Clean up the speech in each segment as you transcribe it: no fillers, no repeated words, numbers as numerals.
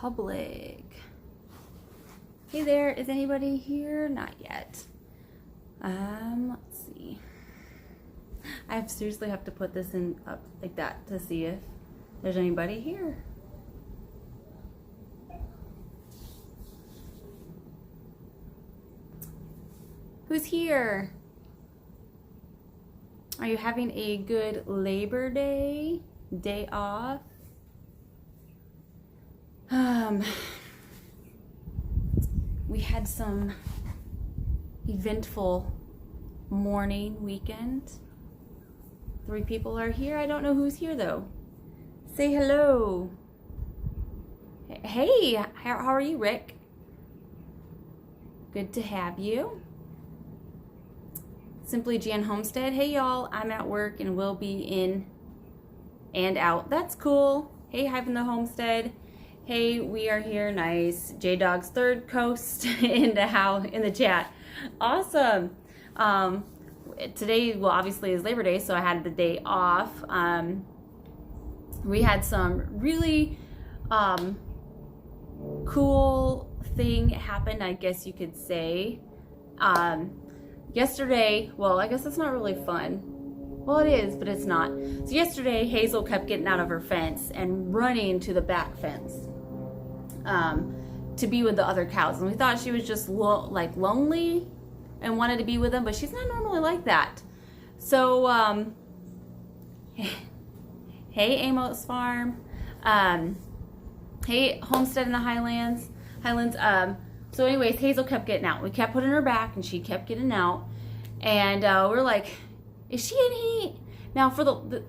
public. Hey there, is anybody here? Not yet. Let's see. I seriously have to put this in up like that to see if there's anybody here. Who's here? Are you having a good Labor Day? Day off? We had some eventful weekend. 3 people are here. I don't know who's here though. Say hello. Hey, how are you, Rick? Good to have you. Simply Jan Homestead. Hey y'all, I'm at work and will be in and out. That's cool. Hey, Hive in the Homestead. Hey, we are here. Nice. J Dog's Third Coast in the chat. Awesome. Today, well, obviously is Labor Day, so I had the day off. We had some really cool thing happen, I guess you could say. Yesterday, well, I guess it's not really fun. Well, it is, but it's not. So yesterday, Hazel kept getting out of her fence and running to the back fence to be with the other cows. And we thought she was just lonely and wanted to be with them, but she's not normally like that. So, hey, Amos Farm. Hey, Homestead in the Highlands. So anyways, Hazel kept getting out. We kept putting her back and she kept getting out. And we're like, is she in heat? Now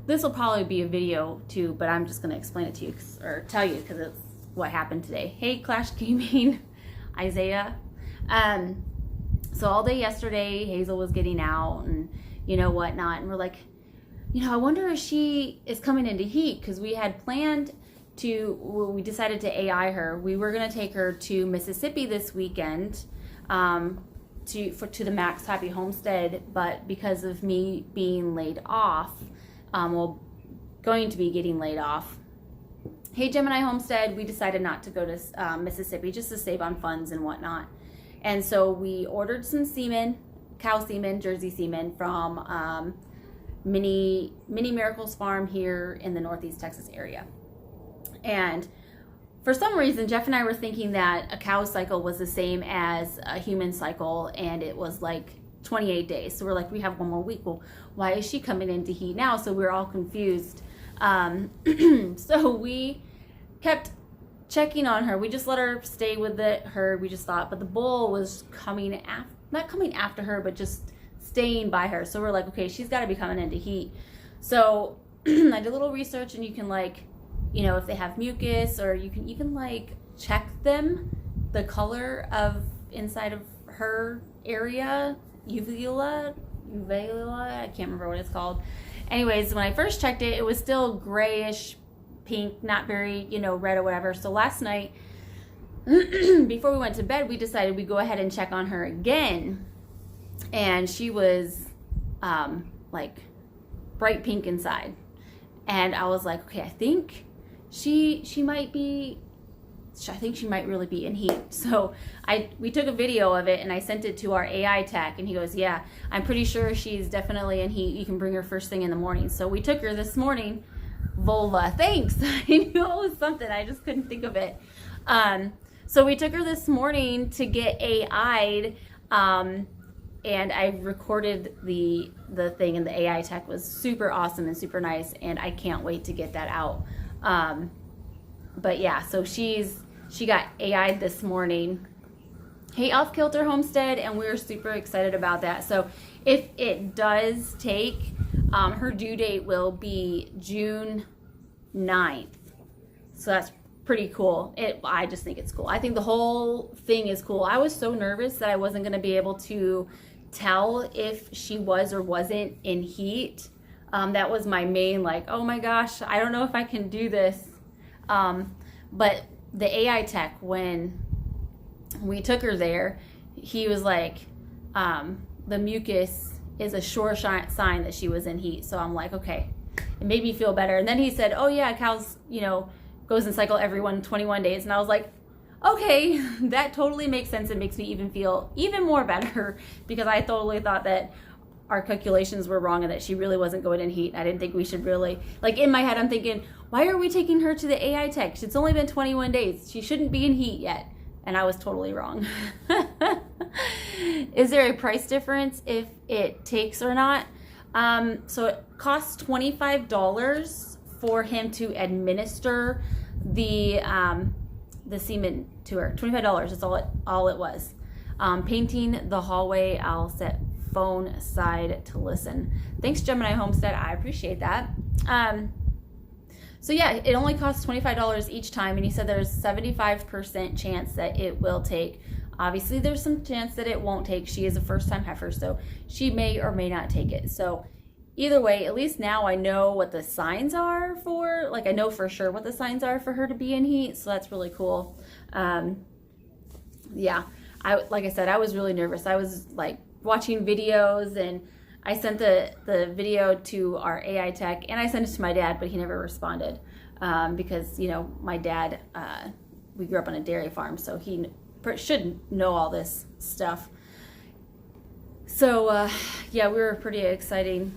this will probably be a video too, but I'm just gonna explain it to you or tell you because it's what happened today. Hey, Clash Gaming, Isaiah. So all day yesterday, Hazel was getting out and whatnot. And we're like, I wonder if she is coming into heat because we had planned we decided to AI her. We were going to take her to Mississippi this weekend to the Max Happy Homestead, but because of me being laid off, going to be getting laid off. Hey, Gemini Homestead, we decided not to go to Mississippi just to save on funds and whatnot. And so we ordered some semen, cow semen, Jersey semen from Mini Miracles Farm here in the Northeast Texas area. And for some reason, Jeff and I were thinking that a cow cycle was the same as a human cycle, and it was like 28 days. So we're like, we have 1 more week. Well, why is she coming into heat now? So we're all confused. So we kept checking on her. We just let her stay with her. We just thought, but the bull was not coming after her, but just staying by her. So we're like, okay, she's got to be coming into heat. So I did a little research, and you can if they have mucus, or you can even check the color of inside of her area, uvula, I can't remember what it's called. Anyways, when I first checked it, it was still grayish pink, not very, red or whatever. So last night, before we went to bed, we decided we'd go ahead and check on her again. And she was bright pink inside. And I was like, okay, I think she might really be in heat. So we took a video of it and I sent it to our AI tech, and he goes, yeah, I'm pretty sure she's definitely in heat. You can bring her first thing in the morning. So we took her this morning. Vulva, thanks. I knew it was something, I just couldn't think of it. So we took her this morning to get AI'd, and I recorded the thing, and the AI tech was super awesome and super nice, and I can't wait to get that out. But yeah, so she got AI'd this morning. Hey, Off Kilter Homestead, and we're super excited about that. So if it does take, her due date will be June 9th. So that's pretty cool. I just think it's cool. I think the whole thing is cool. I was so nervous that I wasn't going to be able to tell if she was or wasn't in heat. That was my main, oh my gosh, I don't know if I can do this. But the AI tech, when we took her there, he was like, the mucus is a sure sign that she was in heat. So I'm like, okay, it made me feel better. And then he said, oh yeah, cows, goes in cycle every 21 days. And I was like, okay, that totally makes sense. It makes me even feel even more better because I totally thought that our calculations were wrong and that she really wasn't going in heat. I didn't think we should really, like in my head, I'm thinking, why are we taking her to the AI tech? It's only been 21 days. She shouldn't be in heat yet. And I was totally wrong. Is there a price difference if it takes or not? So it costs $25 for him to administer the semen to her. $25 is all it was. Painting the hallway, I'll set phone side to listen. Thanks, Gemini Homestead. I appreciate that. So yeah, it only costs $25 each time, and he said there's 75% chance that it will take. Obviously, there's some chance that it won't take. She is a first-time heifer, so she may or may not take it. So either way, at least now I know what the signs are for, like I know for sure what the signs are for her to be in heat, so that's really cool. Yeah, like I said, I was really nervous. I was like watching videos, and I sent the video to our AI tech, and I sent it to my dad, but he never responded because, you know, my dad, we grew up on a dairy farm, so he should know all this stuff. So yeah, we were pretty exciting.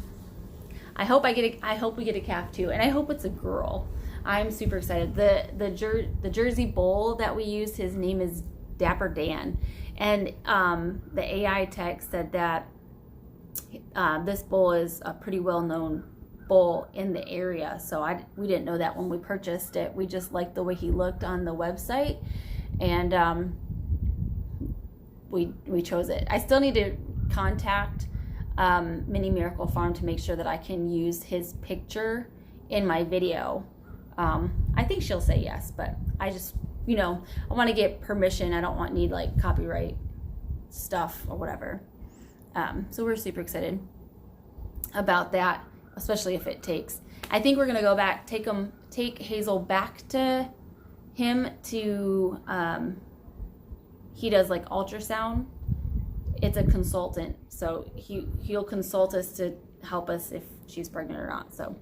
I hope we get a calf too, and I hope it's a girl. I'm super excited. The Jersey bull that we used, his name is Dapper Dan, and the AI tech said that this bull is a pretty well-known bull in the area. So we didn't know that when we purchased it. We just liked the way he looked on the website, and we chose it. I still need to contact Mini Miracle Farm to make sure that I can use his picture in my video. I think she'll say yes, but I just, you know, I want to get permission. I don't need like copyright stuff or whatever. So we're super excited about that, especially if it takes. I think we're gonna go back, take Hazel back to him to, he does like ultrasound. It's a consultant, so he'll consult us to help us if she's pregnant or not. So,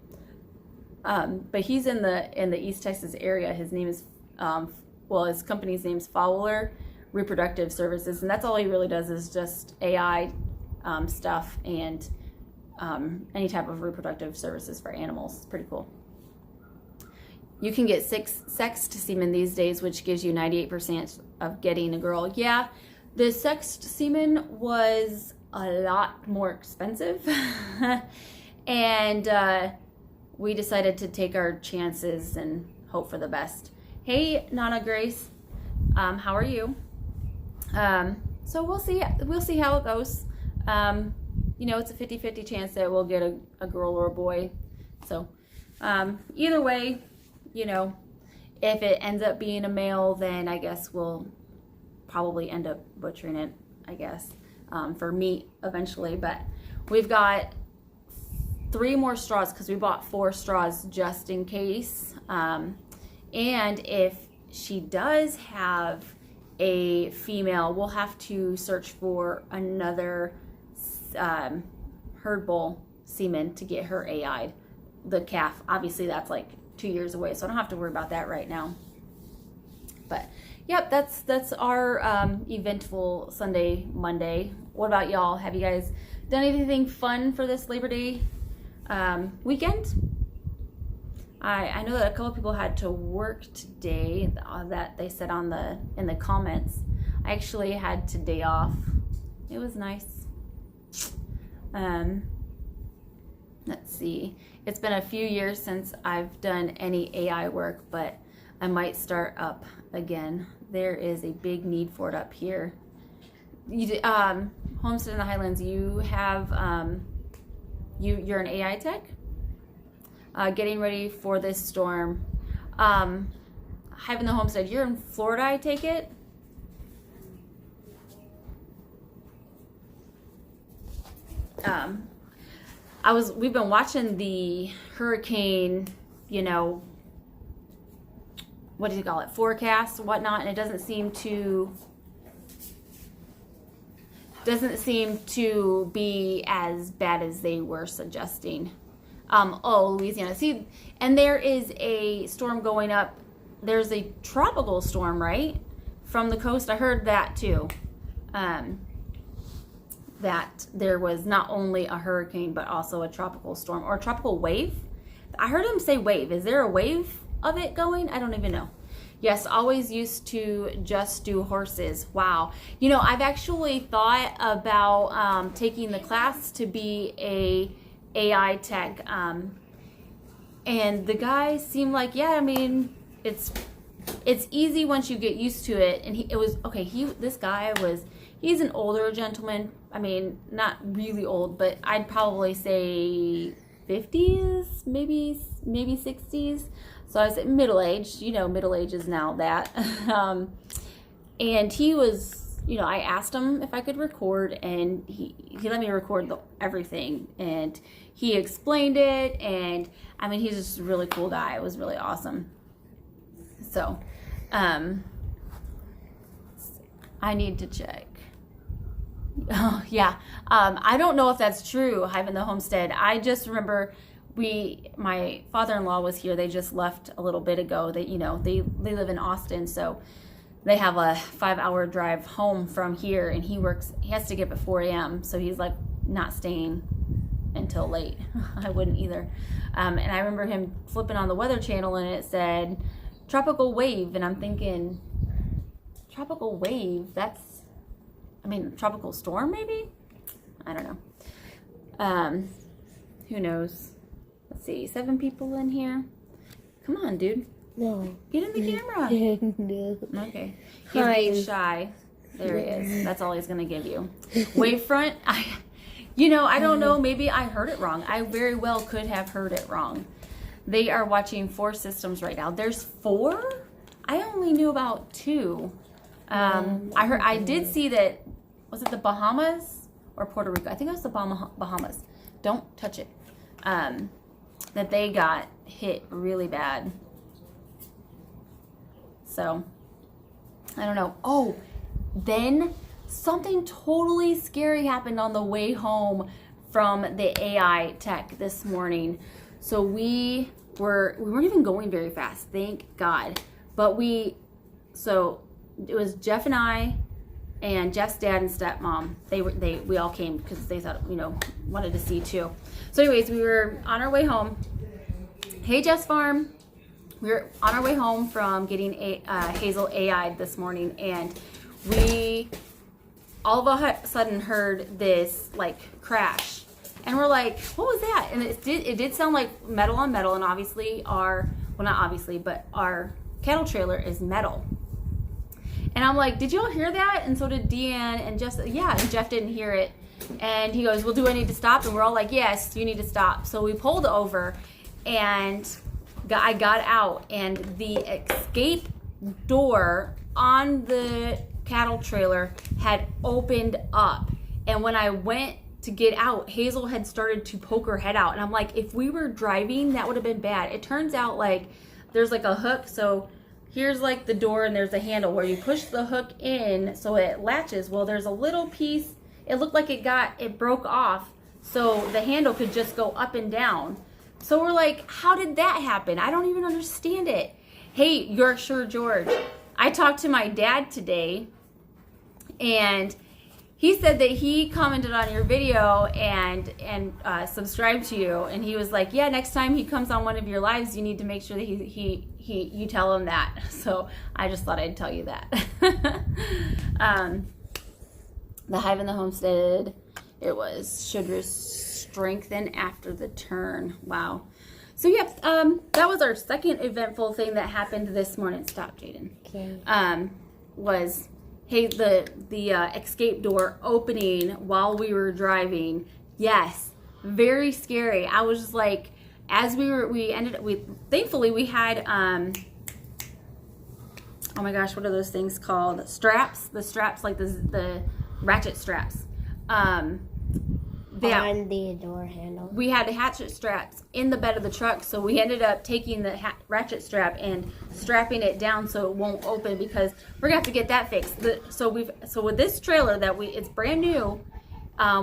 but he's in the East Texas area. His name is, his company's name's Fowler Reproductive Services, and that's all he really does is just AI stuff and any type of reproductive services for animals. It's pretty cool. You can get sexed semen these days, which gives you 98% of getting a girl. Yeah, the sexed semen was a lot more expensive, and we decided to take our chances and hope for the best. Hey, Nana Grace, how are you? So we'll see how it goes. You know, it's a 50-50 chance that we'll get a girl or a boy. So either way, you know, if it ends up being a male, then I guess we'll probably end up butchering it, I guess, for meat eventually. But we've got 3 more straws because we bought 4 straws just in case. And if she does have a female, we'll have to search for another herd bull semen to get her AI'd. The calf, obviously that's like 2 years away, so I don't have to worry about that right now. But yep, that's our eventful Sunday, Monday. What about y'all? Have you guys done anything fun for this Labor Day weekend? I know that a couple people had to work today, that they said in the comments. I actually had today off. It was nice. Let's see. It's been a few years since I've done any AI work, but I might start up again. There is a big need for it up here. Homestead in the Highlands, you have you're an AI tech. Getting ready for this storm. Having the homestead, you're in Florida, I take it? We've been watching the hurricane, you know, what do you call it, forecast, whatnot, and it doesn't seem to be as bad as they were suggesting. Louisiana. See, and there is a storm going up there's a tropical storm, right? From the coast. I heard that too. That there was not only a hurricane, but also a tropical storm or a tropical wave. I heard him say wave. Is there a wave of it going? I don't even know. Yes, always used to just do horses. Wow. You know, I've actually thought about taking the class to be a AI tech. And the guy seemed like, yeah, I mean, it's easy once you get used to it. And he's an older gentleman. I mean, not really old, but I'd probably say 50s, maybe 60s. So I was middle-aged. You know, middle age is now that. And he was, you know, I asked him if I could record, and he let me record everything. And he explained it, and I mean, he's just a really cool guy. It was really awesome. So, I need to check. Oh, yeah. I don't know if that's true, Hive in the Homestead. I just remember my father-in-law was here. They just left a little bit ago. They live in Austin, so they have a 5-hour drive home from here, and he has to get up at 4 a.m. So he's like not staying until late. I wouldn't either. And I remember him flipping on the Weather Channel, and it said tropical wave, and I'm thinking, tropical wave? Tropical storm maybe? I don't know. Who knows? Let's see, 7 people in here. Come on, dude. No. Get in the camera. No. Okay. He's being shy. There he is. That's all he's going to give you. Wavefront, I don't know. Maybe I heard it wrong. I very well could have heard it wrong. They are watching 4 systems right now. There's 4? I only knew about 2. I did see that, was it the Bahamas or Puerto Rico? I think it was the Bahamas. Don't touch it. That they got hit really bad. So, I don't know. Oh, then something totally scary happened on the way home from the AI tech this morning. So we weren't even going very fast, thank God. But it was Jeff and I and Jeff's dad and stepmom. We all came because they thought, wanted to see too. So anyways, we were on our way home. Hey, Jeff's farm. We were on our way home from getting Hazel AI'd this morning, and we all of a sudden heard this like crash, and we're like, what was that? And it did sound like metal on metal, and obviously our cattle trailer is metal. And I'm like, did y'all hear that? And so did Deanne and Jeff. Yeah, and Jeff didn't hear it. And he goes, well, do I need to stop? And we're all like, yes, you need to stop. So we pulled over, and I got out, and the escape door on the cattle trailer had opened up. And when I went to get out, Hazel had started to poke her head out. And I'm like, if we were driving, that would have been bad. It turns out like there's like a hook. So here's like the door, and there's a handle where you push the hook in so it latches. Well, there's a little piece. It looked like it broke off, so the handle could just go up and down. So we're like, how did that happen? I don't even understand it. Hey, Yorkshire George, I talked to my dad today, and he said that he commented on your video and subscribed to you, and he was like, yeah, next time he comes on one of your lives, you need to make sure that you tell him that. So I just thought I'd tell you that. The Hive in the Homestead, should strengthen after the turn. Wow. So yeah, that was our second eventful thing that happened this morning. Stop, Jaden. Okay. Was the escape door opening while we were driving. Yes, very scary. I was just like, as thankfully we had oh my gosh, what are those things called? Straps. The straps, like the ratchet straps. On the door handle. We had the hatchet straps in the bed of the truck, so we ended up taking the ratchet strap and strapping it down so it won't open, because we're gonna have to get that fixed. So with this trailer it's brand new.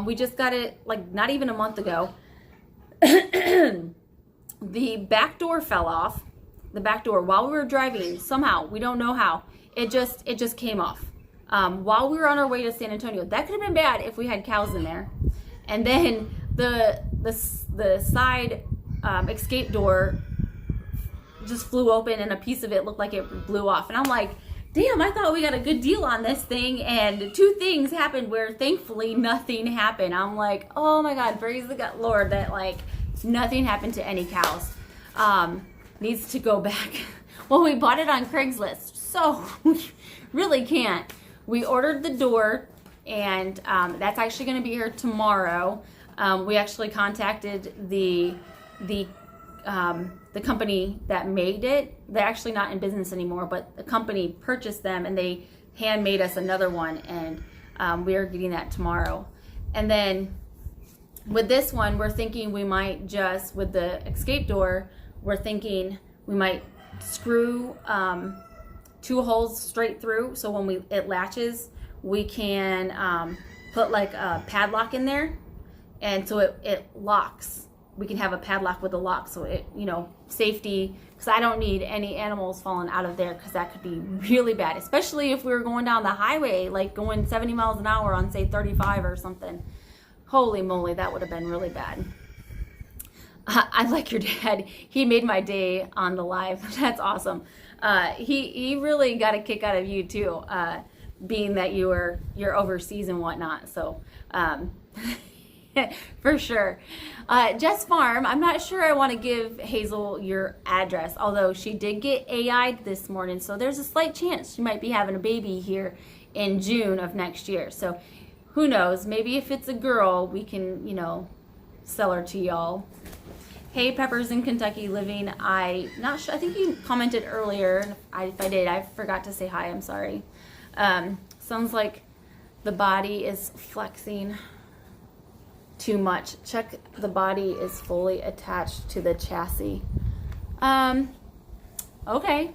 We just got it like not even a month ago. The back door fell off, the back door while we were driving. Somehow, we don't know how, it just came off while we were on our way to San Antonio. That could have been bad if we had cows in there. And then the side escape door just flew open, and a piece of it looked like it blew off. And I'm like, damn, I thought we got a good deal on this thing, and 2 things happened where thankfully nothing happened. I'm like, oh my God, praise the God, Lord, that like nothing happened to any cows. Needs to go back. Well, we bought it on Craigslist, so we really can't. We ordered the door, and that's actually going to be here tomorrow. We actually contacted the company that made it. They're actually not in business anymore, but the company purchased them, and they handmade us another one, and we are getting that tomorrow. And then with this one, we're thinking we might just, with the escape door, we're thinking we might screw 2 holes straight through, so when it latches, we can put like a padlock in there, and so it locks. We can have a padlock with a lock, so it, safety, because I don't need any animals falling out of there, because that could be really bad, especially if we were going down the highway, like going 70 miles an hour on, say, 35 or something. Holy moly, that would have been really bad. I like your dad. He made my day on the live. That's awesome. He really got a kick out of you too, being that you're overseas and whatnot. So for sure. Jess Farm, I'm not sure I want to give Hazel your address, although she did get AI'd this morning, so there's a slight chance she might be having a baby here in June of next year. So who knows? Maybe if it's a girl, we can, sell her to y'all. Hey, Peppers in Kentucky living. Not sure. I think you commented earlier. If I did, I forgot to say hi. I'm sorry. Sounds like the body is flexing too much. Check the body is fully attached to the chassis. Okay.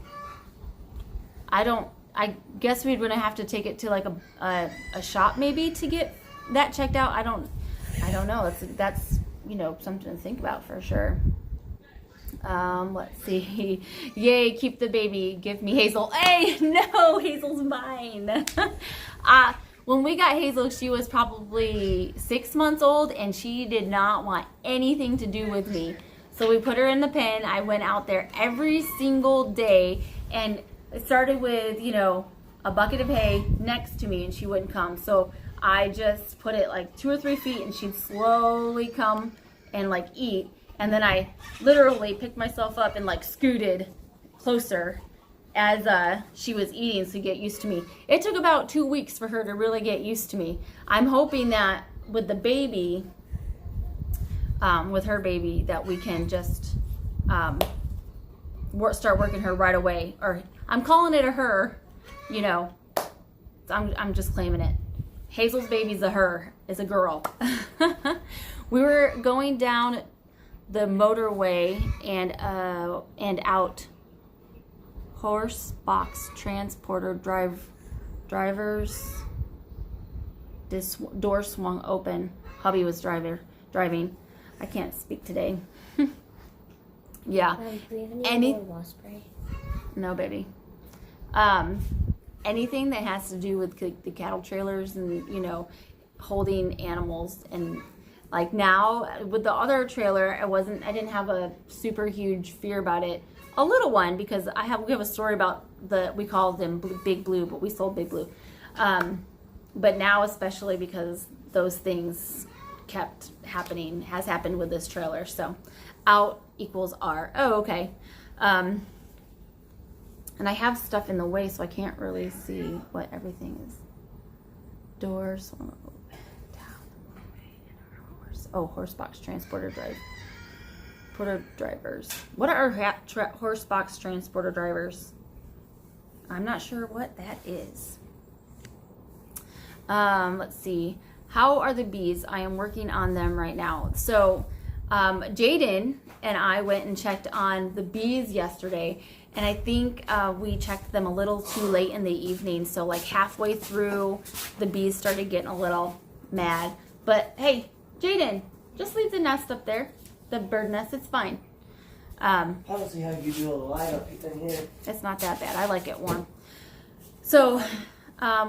I guess we're gonna have to take it to like a shop maybe to get that checked out. I don't know. That's something to think about for sure. Let's see. Yay, keep the baby. Give me Hazel. Hey, no, Hazel's mine. When we got Hazel, she was probably 6 months old, and she did not want anything to do with me. So we put her in the pen. I went out there every single day, and it started with, a bucket of hay next to me, and she wouldn't come. So I just put it like 2 or 3 feet, and she'd slowly come and like eat. And then I literally picked myself up and like scooted closer as she was eating to get used to me. It took about 2 weeks for her to really get used to me. I'm hoping that with the baby, with her baby, that we can just start working her right away. Or I'm calling it a her, So I'm just claiming it. Hazel's baby's a her, is a girl. We were going down the motorway and out. Horse box transporter drivers. This door swung open. Hubby was driving. I can't speak today. Yeah. Do we have any more wasp spray? No, baby. Anything that has to do with the cattle trailers and holding animals, and like now with the other trailer, I didn't have a super huge fear about it. A little one, because we have a story about we called them Big Blue, but we sold Big Blue. But now, especially because those things has happened with this trailer. So out equals R. Oh, okay. And I have stuff in the way, so I can't really see what everything is. Doors swung open, down the motorway, and horse box transporter drivers. What are horse box transporter drivers? I'm not sure what that is. Let's see. How are the bees? I am working on them right now. So Jaden and I went and checked on the bees yesterday, and I think we checked them a little too late in the evening. So like halfway through, the bees started getting a little mad. But hey, Jaden, just leave the nest up there. The bird nest, it's fine. I don't see how you do a light up in here. It's not that bad. I like it warm. So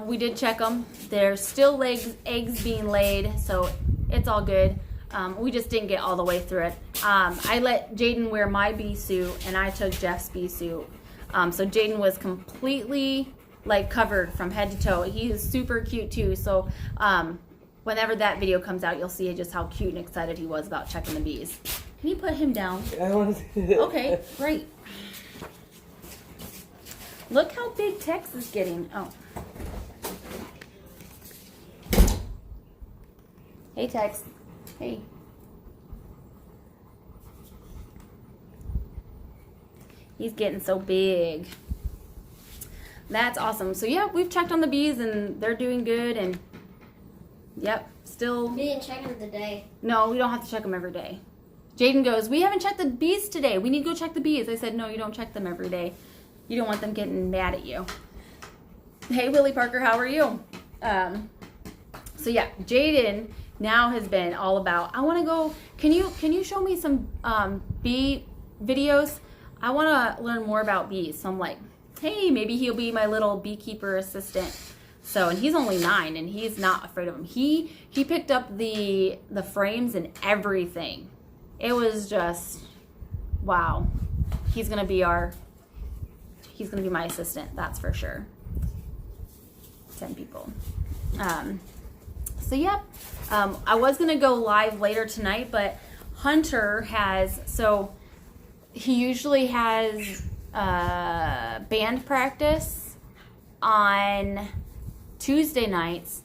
we did check them. There's still eggs being laid, so it's all good. We just didn't get all the way through it. I let Jaden wear my bee suit, and I took Jeff's bee suit. So Jaden was completely like covered from head to toe. He is super cute too. So whenever that video comes out, you'll see just how cute and excited he was about checking the bees. Can you put him down? I want to. Okay, great. Look how big Tex is getting. Oh. Hey, Tex. Hey. He's getting so big. That's awesome. So yeah, we've checked on the bees and they're doing good. And yep, still. We didn't check them today. No, we don't have to check them every day. Jaden goes, we haven't checked the bees today. We need to go check the bees. I said, no, you don't check them every day. You don't want them getting mad at you. Hey, Willie Parker, how are you? So yeah, Jaden now has been all about, I want to go, can you show me some bee videos? I want to learn more about bees. So I'm like, hey, maybe he'll be my little beekeeper assistant. So, and he's only 9 and he's not afraid of them. He picked up the frames and everything. It was just, wow. He's going to be my assistant, that's for sure. 10 people. So yeah, I was going to go live later tonight, but Hunter so he usually has band practice on Tuesday nights,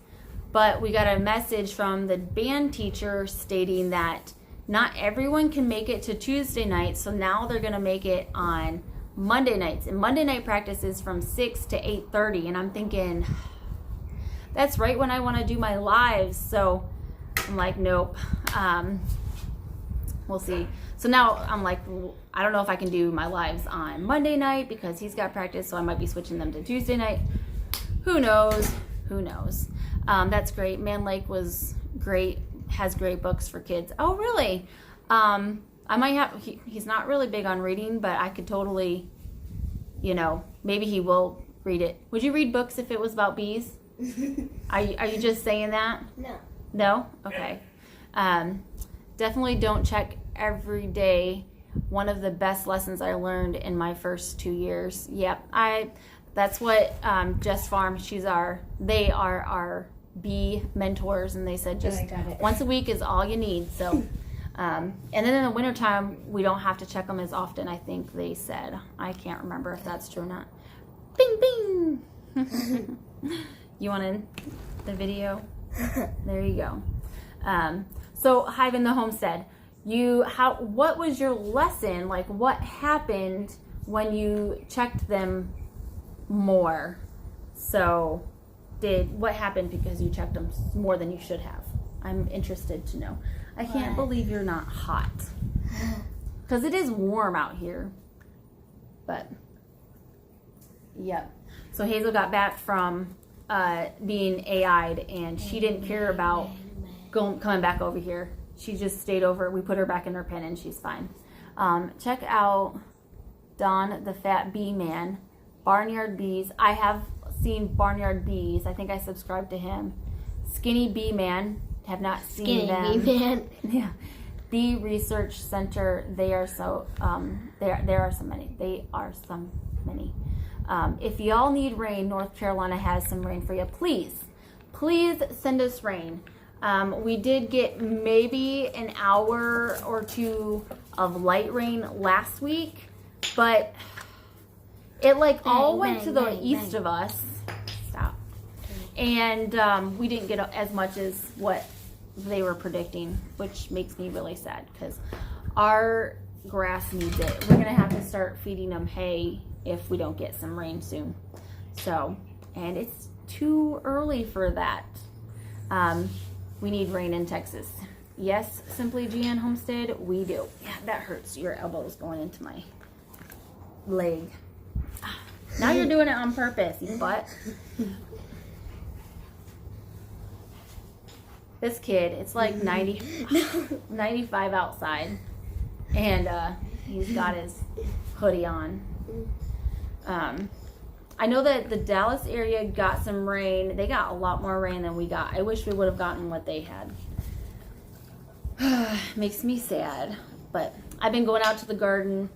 but we got a message from the band teacher stating that not everyone can make it to Tuesday nights, so now they're going to make it on Monday nights. And Monday night practice is from 6 to 8:30, and I'm thinking, that's right when I want to do my lives. So I'm like, nope. We'll see. So now I'm like, I don't know if I can do my lives on Monday night because he's got practice, so I might be switching them to Tuesday night. Who knows? Who knows? That's great. Man Lake was great. Has great books for kids. Oh, really? I might have, he's not really big on reading, but I could totally, maybe he will read it. Would you read books if it was about bees? Are you just saying that? No. No? Okay. Definitely don't check every day. One of the best lessons I learned in my first 2 years. Yep. That's what Jess Farm, they are our bee mentors, and they said just once a week is all you need. So and then in the wintertime we don't have to check them as often, I think they said. I can't remember if that's true or not. Bing bing. You wanted the video? There you go. So Hive in the Homestead, what was your lesson, like what happened when you checked them more? So what happened because you checked them more than you should have? I'm interested to know. I can't believe you're not hot. Because it is warm out here. But, yep. So Hazel got back from being AI'd, and she didn't care about coming back over here. She just stayed over. We put her back in her pen, and she's fine. Check out Don the Fat Bee Man. Barnyard Bees. I have seen Barnyard Bees. I think I subscribed to him. Skinny Bee Man. Have not seen them. Skinny Bee Man. Yeah. Bee Research Center. They are so there are so many. They are so many. If y'all need rain, North Carolina has some rain for you. Please send us rain. We did get maybe an hour or two of light rain last week, but it all went to the east of us. Stop. And we didn't get as much as what they were predicting, which makes me really sad because our grass needs it. We're going to have to start feeding them hay if we don't get some rain soon. So, and it's too early for that. We need rain in Texas. Yes, Simply GN Homestead, we do. Yeah, that hurts. Your elbow's going into my leg. Now you're doing it on purpose, you butt. This kid, it's like 95 outside. And He's got his hoodie on. I know that the Dallas area got some rain. They got a lot more rain than we got. I wish we would have gotten what they had. Makes me sad. But I've been going out to the garden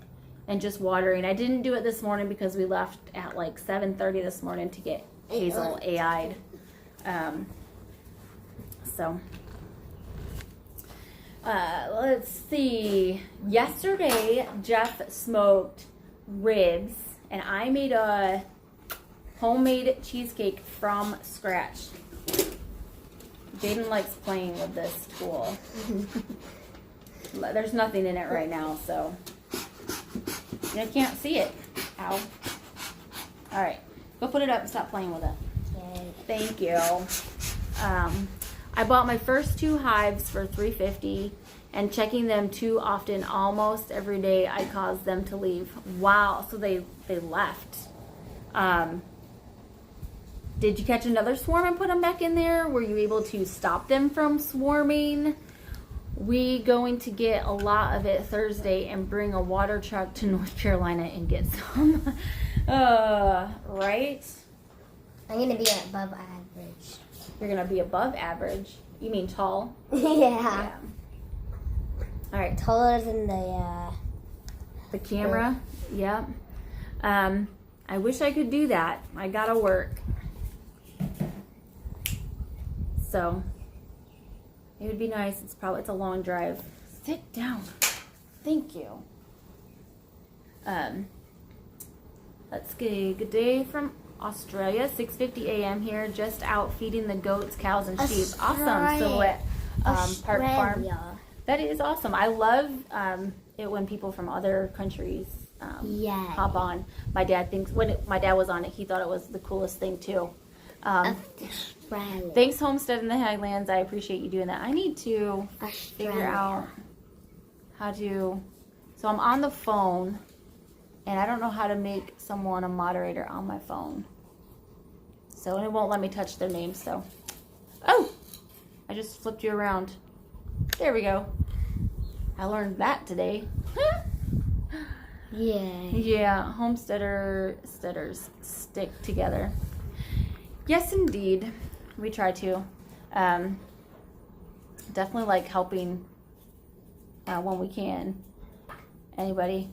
and just watering. I didn't do it this morning because we left at like 7:30 this morning to get Hazel AI'd. Let's see. Yesterday, Jeff smoked ribs, and I made a homemade cheesecake from scratch. Jaden likes playing with this tool. There's nothing in it right now, so I can't see it. Ow. All right, go put it up and stop playing with it. Okay. Thank you. I bought my first 2 hives for $3.50, and checking them too often, almost every day, I caused them to leave. Wow, so they left. Did you catch another swarm and put them back in there? Were you able to stop them from swarming? We going to get a lot of it Thursday and bring a water truck to North Carolina and get some. Right? I'm gonna be above average. You're gonna be above average. You mean tall? Yeah. All right. Taller than the camera. Yep. I wish I could do that. I gotta work. So it would be nice. It's a long drive. Sit down. Thank you. Let's get good day from Australia. 6:50 a.m. here. Just out feeding the goats, cows, and sheep. Awesome. Silhouette Park Farm. That is awesome. I love it when people from other countries hop on. My dad thinks when my dad was on it, he thought it was the coolest thing too. Thanks, Homestead in the Highlands. I appreciate you doing that. I need to figure out how to. So I'm on the phone, and I don't know how to make someone a moderator on my phone. So and it won't let me touch their name. So, oh, I just flipped you around. There we go. I learned that today. Yeah, homesteaders stick together. Yes, indeed. We try to. Definitely like helping when we can. Anybody,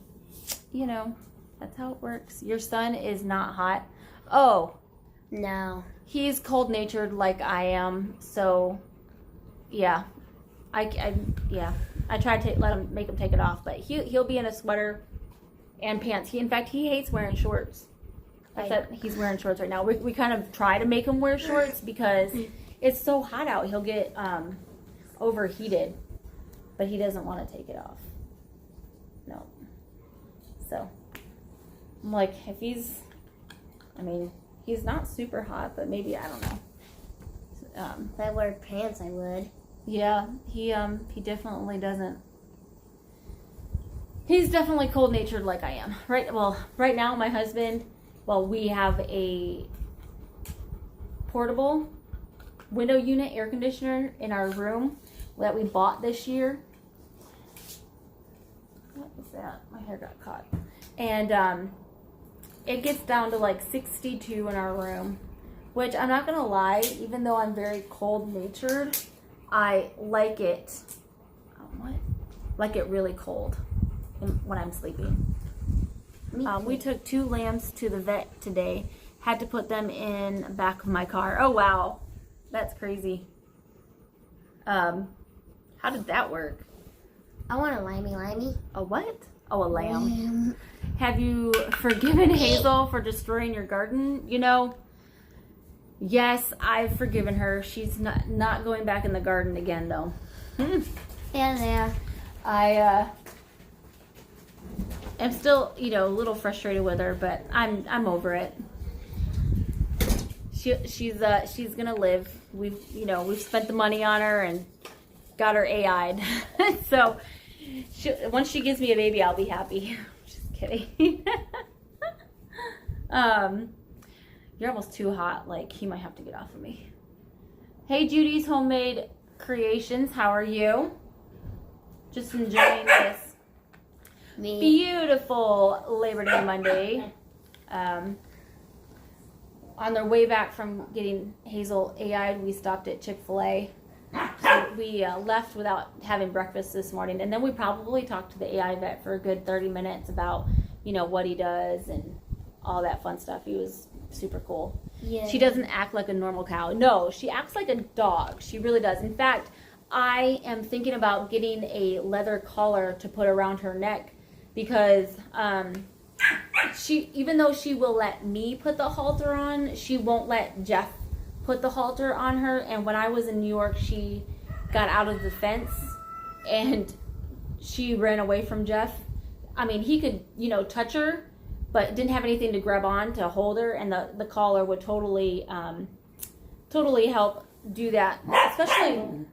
that's how it works. Your son is not hot. Oh. No. He's cold-natured like I am. So, yeah. I tried to make him take it off, but he'll be in a sweater and pants. In fact, he hates wearing shorts. He's wearing shorts right now. We kind of try to make him wear shorts because it's so hot out. He'll get overheated, but he doesn't want to take it off. No. So I'm like, if he's not super hot, but maybe, I don't know. If I wore pants, I would. Yeah, he definitely doesn't. He's definitely cold-natured like I am. Right now, my husband, we have a portable window unit air conditioner in our room that we bought this year. What is that? My hair got caught. And it gets down to like 62 in our room, which I'm not gonna lie, even though I'm very cold-natured, I like it. Like it really cold when I'm sleeping. We took 2 lambs to the vet today. Had to put them in the back of my car. Oh wow, that's crazy. How did that work? I want a limey. A what? Oh, a lamb. Have you forgiven Hazel for destroying your garden? Yes, I've forgiven her. She's not going back in the garden again, though. Yeah. I am still, a little frustrated with her, but I'm over it. She's gonna live. We've spent the money on her and got her AI'd. So once she gives me a baby, I'll be happy. Just kidding. You're almost too hot. Like, he might have to get off of me. Hey, Judy's Homemade Creations. How are you? Just enjoying this. Me. beautiful Labor Day Monday. On their way back from getting Hazel AI'd, we stopped at Chick-fil-A. So we left without having breakfast this morning, and then we probably talked to the AI vet for a good 30 minutes about, what he does and all that fun stuff. He was super cool. Yeah. She doesn't act like a normal cow. No, she acts like a dog. She really does. In fact, I am thinking about getting a leather collar to put around her neck because she, even though she will let me put the halter on, she won't let Jeff put the halter on her. And when I was in New York, she got out of the fence and she ran away from Jeff. I mean, he could, touch her, but didn't have anything to grab on to hold her, and the collar would totally help do that, especially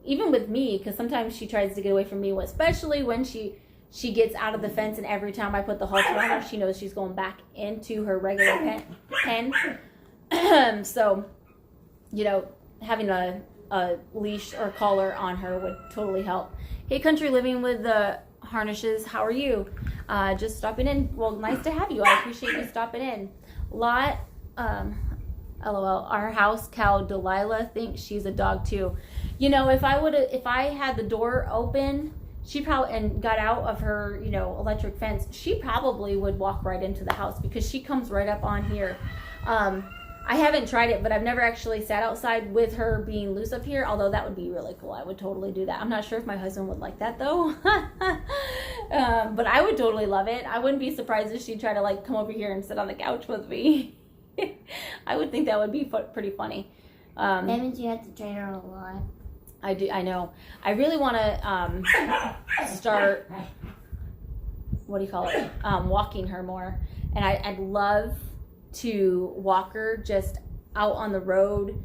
even with me, because sometimes she tries to get away from me, especially when she gets out of the fence, and every time I put the halter on her, she knows she's going back into her regular pen. So, having a leash or collar on her would totally help. Hey, Country Living with the Harnishes, how are you? Just stopping in. Well, nice to have you. I appreciate you stopping in. LOL, our house cow Delilah thinks she's a dog too. If I had the door open, she probably, and got out of her, electric fence, she probably would walk right into the house because she comes right up on here. I haven't tried it, but I've never actually sat outside with her being loose up here, although that would be really cool. I would totally do that. I'm not sure if my husband would like that though. But I would totally love it. I wouldn't be surprised if she'd try to come over here and sit on the couch with me. I would think that would be pretty funny. That means you have to train her a lot. I know. I really want to start, walking her more. And I'd love to walk her just out on the road,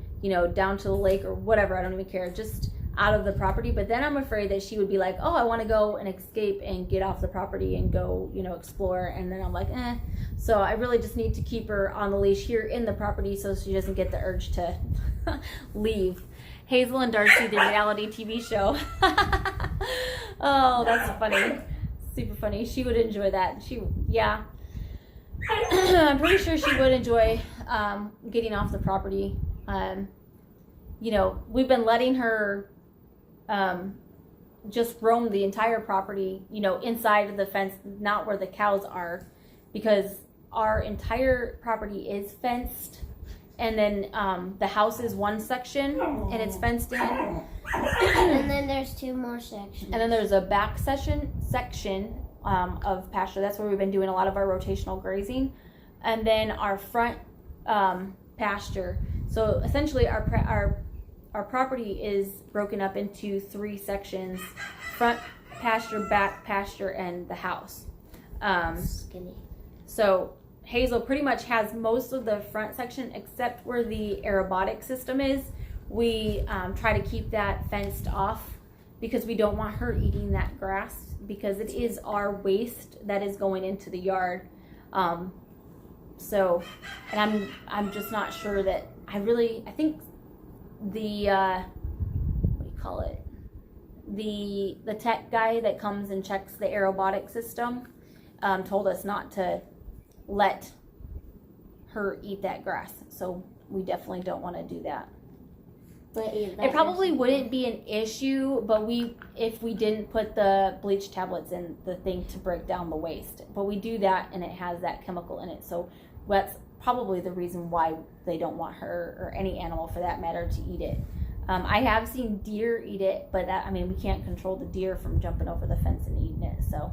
down to the lake or whatever. I don't even care. Just out of the property. But then I'm afraid that she would be like, oh, I want to go and escape and get off the property and go, explore. And then I'm like, eh. So I really just need to keep her on the leash here in the property so she doesn't get the urge to leave. Hazel and Darcy, the reality TV show. Oh, that's funny. Super funny. She would enjoy that. I'm pretty sure she would enjoy getting off the property. We've been letting her just roam the entire property, inside of the fence, not where the cows are, because our entire property is fenced. And then the house is one section and it's fenced in. And then there's 2 more sections. And then there's a back section of pasture. That's where we've been doing a lot of our rotational grazing. And then our front pasture. So essentially our property is broken up into 3 sections: front pasture, back pasture, and the house. Skinny. So Hazel pretty much has most of the front section except where the aerobotic system is. We try to keep that fenced off because we don't want her eating that grass, because it is our waste that is going into the yard. So, and I'm just not sure that I think the the tech guy that comes and checks the aerobotic system told us not to let her eat that grass. So we definitely don't want to do that. It probably wouldn't be an issue, but if we didn't put the bleach tablets in the thing to break down the waste. But we do that, and it has that chemical in it. So that's probably the reason why they don't want her, or any animal for that matter, to eat it. I have seen deer eat it, but we can't control the deer from jumping over the fence and eating it. So,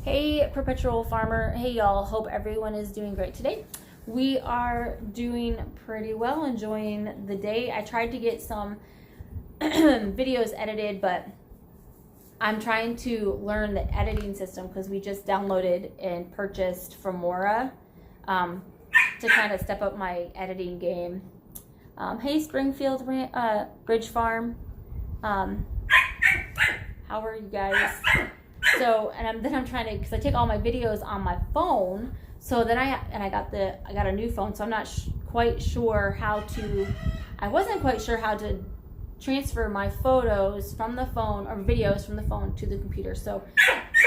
hey, Perpetual Farmer. Hey, y'all. Hope everyone is doing great today. We are doing pretty well, enjoying the day. I tried to get some videos edited, but I'm trying to learn the editing system because we just downloaded and purchased Filmora to kind of step up my editing game. Hey, Springfield Bridge Farm. How are you guys? So, and I'm trying to, because I take all my videos on my phone. So then I got a new phone, so I'm not quite sure how to. I wasn't quite sure how to transfer my photos from the phone, or videos from the phone, to the computer. So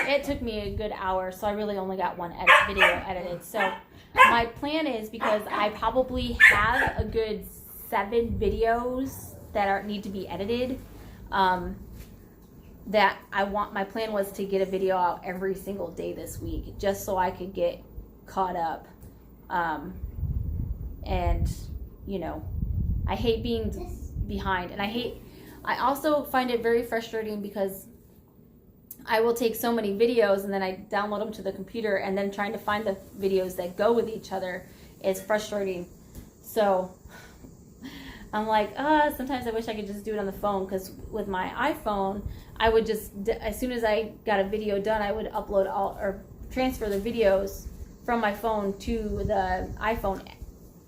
it took me a good hour, so I really only got one video edited. So my plan is, because I probably have a good 7 videos that need to be edited, that my plan was to get a video out every single day this week, just so I could get caught up. And you know, I hate being behind, and I also find it very frustrating because I will take so many videos and then I download them to the computer, and then trying to find the videos that go with each other is frustrating. So I'm like, sometimes I wish I could just do it on the phone, because with my iPhone, I would just, as soon as I got a video done, I would upload or transfer the videos from my phone to the iPhone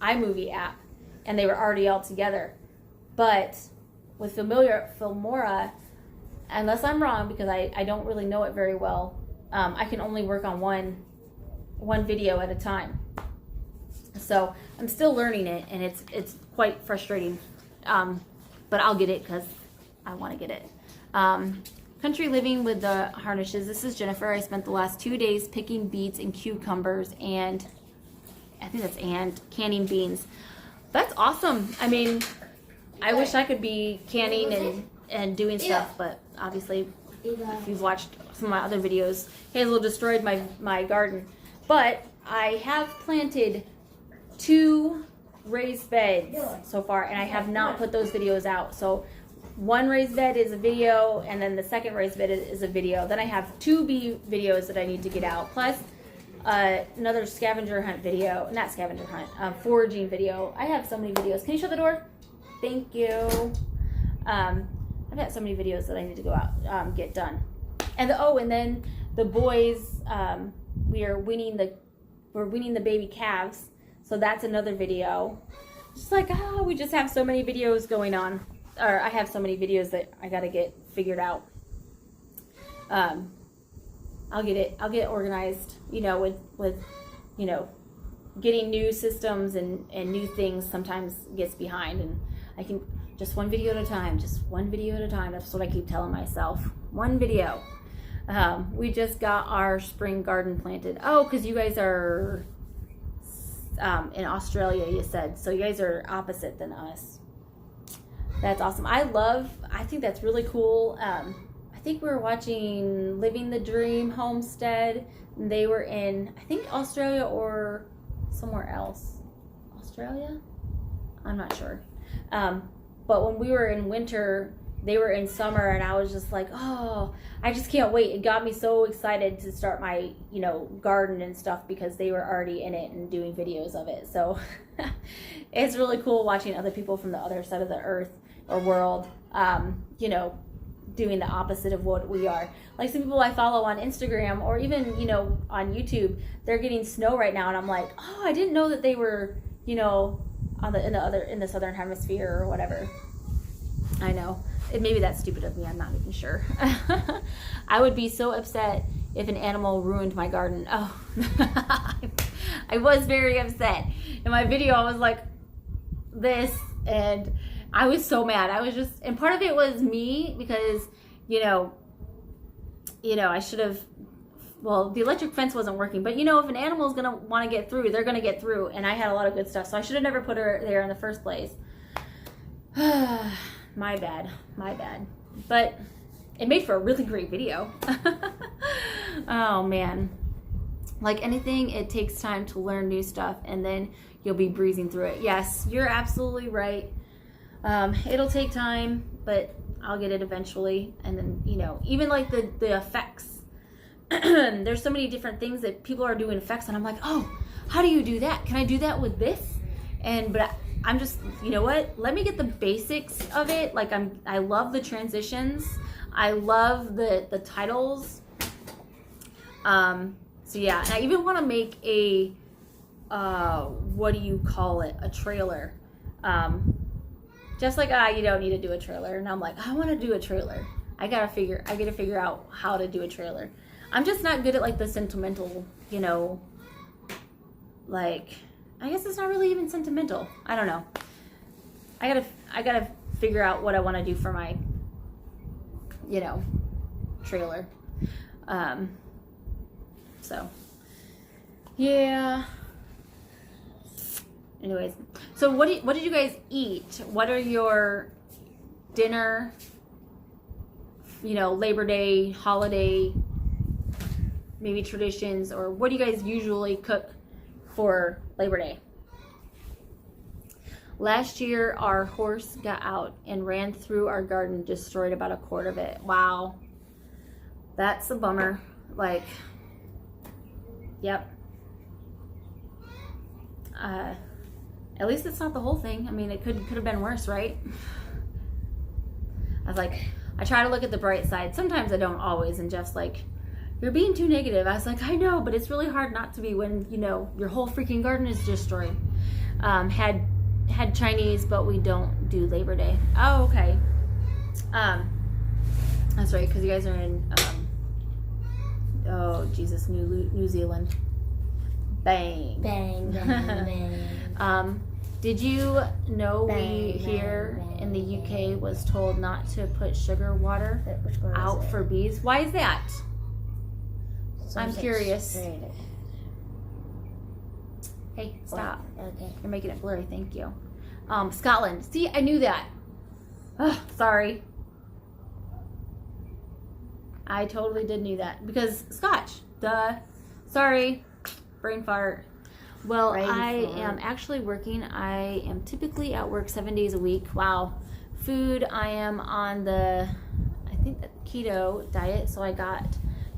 iMovie app, and they were already all together. But with Filmora, unless I'm wrong, because I don't really know it very well, I can only work on one video at a time. So I'm still learning it, and it's quite frustrating. But I'll get it because I want to get it. Country living with the harnesses. This is Jennifer. I spent the last 2 days picking beets and cucumbers, and I think that's canning beans. That's awesome. I mean, I wish I could be canning and doing stuff, but obviously, if you've watched some of my other videos, Hazel destroyed my garden. But I have planted 2 raised beds so far, and I have not put those videos out. So one raised bed is a video, and then the second raised bed is a video. Then I have 2 bee videos that I need to get out, plus another scavenger hunt video, not scavenger hunt, foraging video. I have so many videos. Can you shut the door? Thank you. I've got so many videos that I need to go out, get done. And then the boys, we're weaning the baby calves. So that's another video. Just like, we just have so many videos going on. Or I have so many videos that I gotta get figured out. I'll get it organized, you know, with you know, getting new systems and new things sometimes gets behind, and I can just one video at a time, That's what I keep telling myself. One video. We just got our spring garden planted. Oh, because you guys are in Australia, you said. So you guys are opposite than us. That's awesome. I think that's really cool. I think we were watching Living the Dream Homestead. And they were in, I think, Australia or somewhere else. Australia? I'm not sure. But when we were in winter, they were in summer, and I was just like, I just can't wait. It got me so excited to start my, garden and stuff, because they were already in it and doing videos of it. So it's really cool watching other people from the other side of the earth or world, doing the opposite of what we are. Like some people I follow on Instagram, or even, on YouTube, they're getting snow right now, and I'm like, I didn't know that they were, in the southern hemisphere or whatever. I know. Maybe that's stupid of me. I'm not even sure. I would be so upset if an animal ruined my garden. I was very upset. In my video, I was like this, and I was so mad. And part of it was me, because, I should have, the electric fence wasn't working, but if an animal is going to want to get through, they're going to get through, and I had a lot of good stuff, so I should have never put her there in the first place. My bad. But it made for a really great video. Oh, man. Like anything, it takes time to learn new stuff, and then you'll be breezing through it. Yes, you're absolutely right. It'll take time, but I'll get it eventually. And then, even like the effects. There's so many different things that people are doing effects, and I'm like, how do you do that? Can I do that with this? But I'm just, you know what? Let me get the basics of it. Like I love the transitions. I love the titles. So yeah, and I even want to make a, what do you call it? A trailer. Just like, you don't need to do a trailer. And I'm like, I want to do a trailer. I gotta figure out how to do a trailer. I'm just not good at like the sentimental, like, I guess it's not really even sentimental. I don't know. I gotta figure out what I want to do for my, trailer. So, yeah. Anyways, so what did you guys eat? What are your dinner, Labor Day, holiday, maybe traditions, or what do you guys usually cook for Labor Day? Last year, our horse got out and ran through our garden, destroyed about a quart of it. Wow. That's a bummer. Like, yep. At least it's not the whole thing. I mean, it could have been worse, right? I was like, I try to look at the bright side. Sometimes I don't always, and Jeff's like, you're being too negative. I was like, I know, but it's really hard not to be when, your whole freaking garden is destroyed. Had Chinese, but we don't do Labor Day. Oh, okay. That's right, because you guys are in, New Zealand. Bang. Bang, bang, bang. Did you know Bang, we bang, here bang, in the bang. UK was told not to put sugar water Which one is out it? for bees? Why is that? I'm Something curious. straight. Hey, stop. Okay. You're making it blurry. Thank you. Scotland. See, I knew that. Ugh, sorry. I totally did knew that because Scotch. Duh. Sorry. Brain fart. Well, Brain I fart. am actually working. I am typically at work 7 days a week. Wow. Food, I am on the, I think, the keto diet, so I got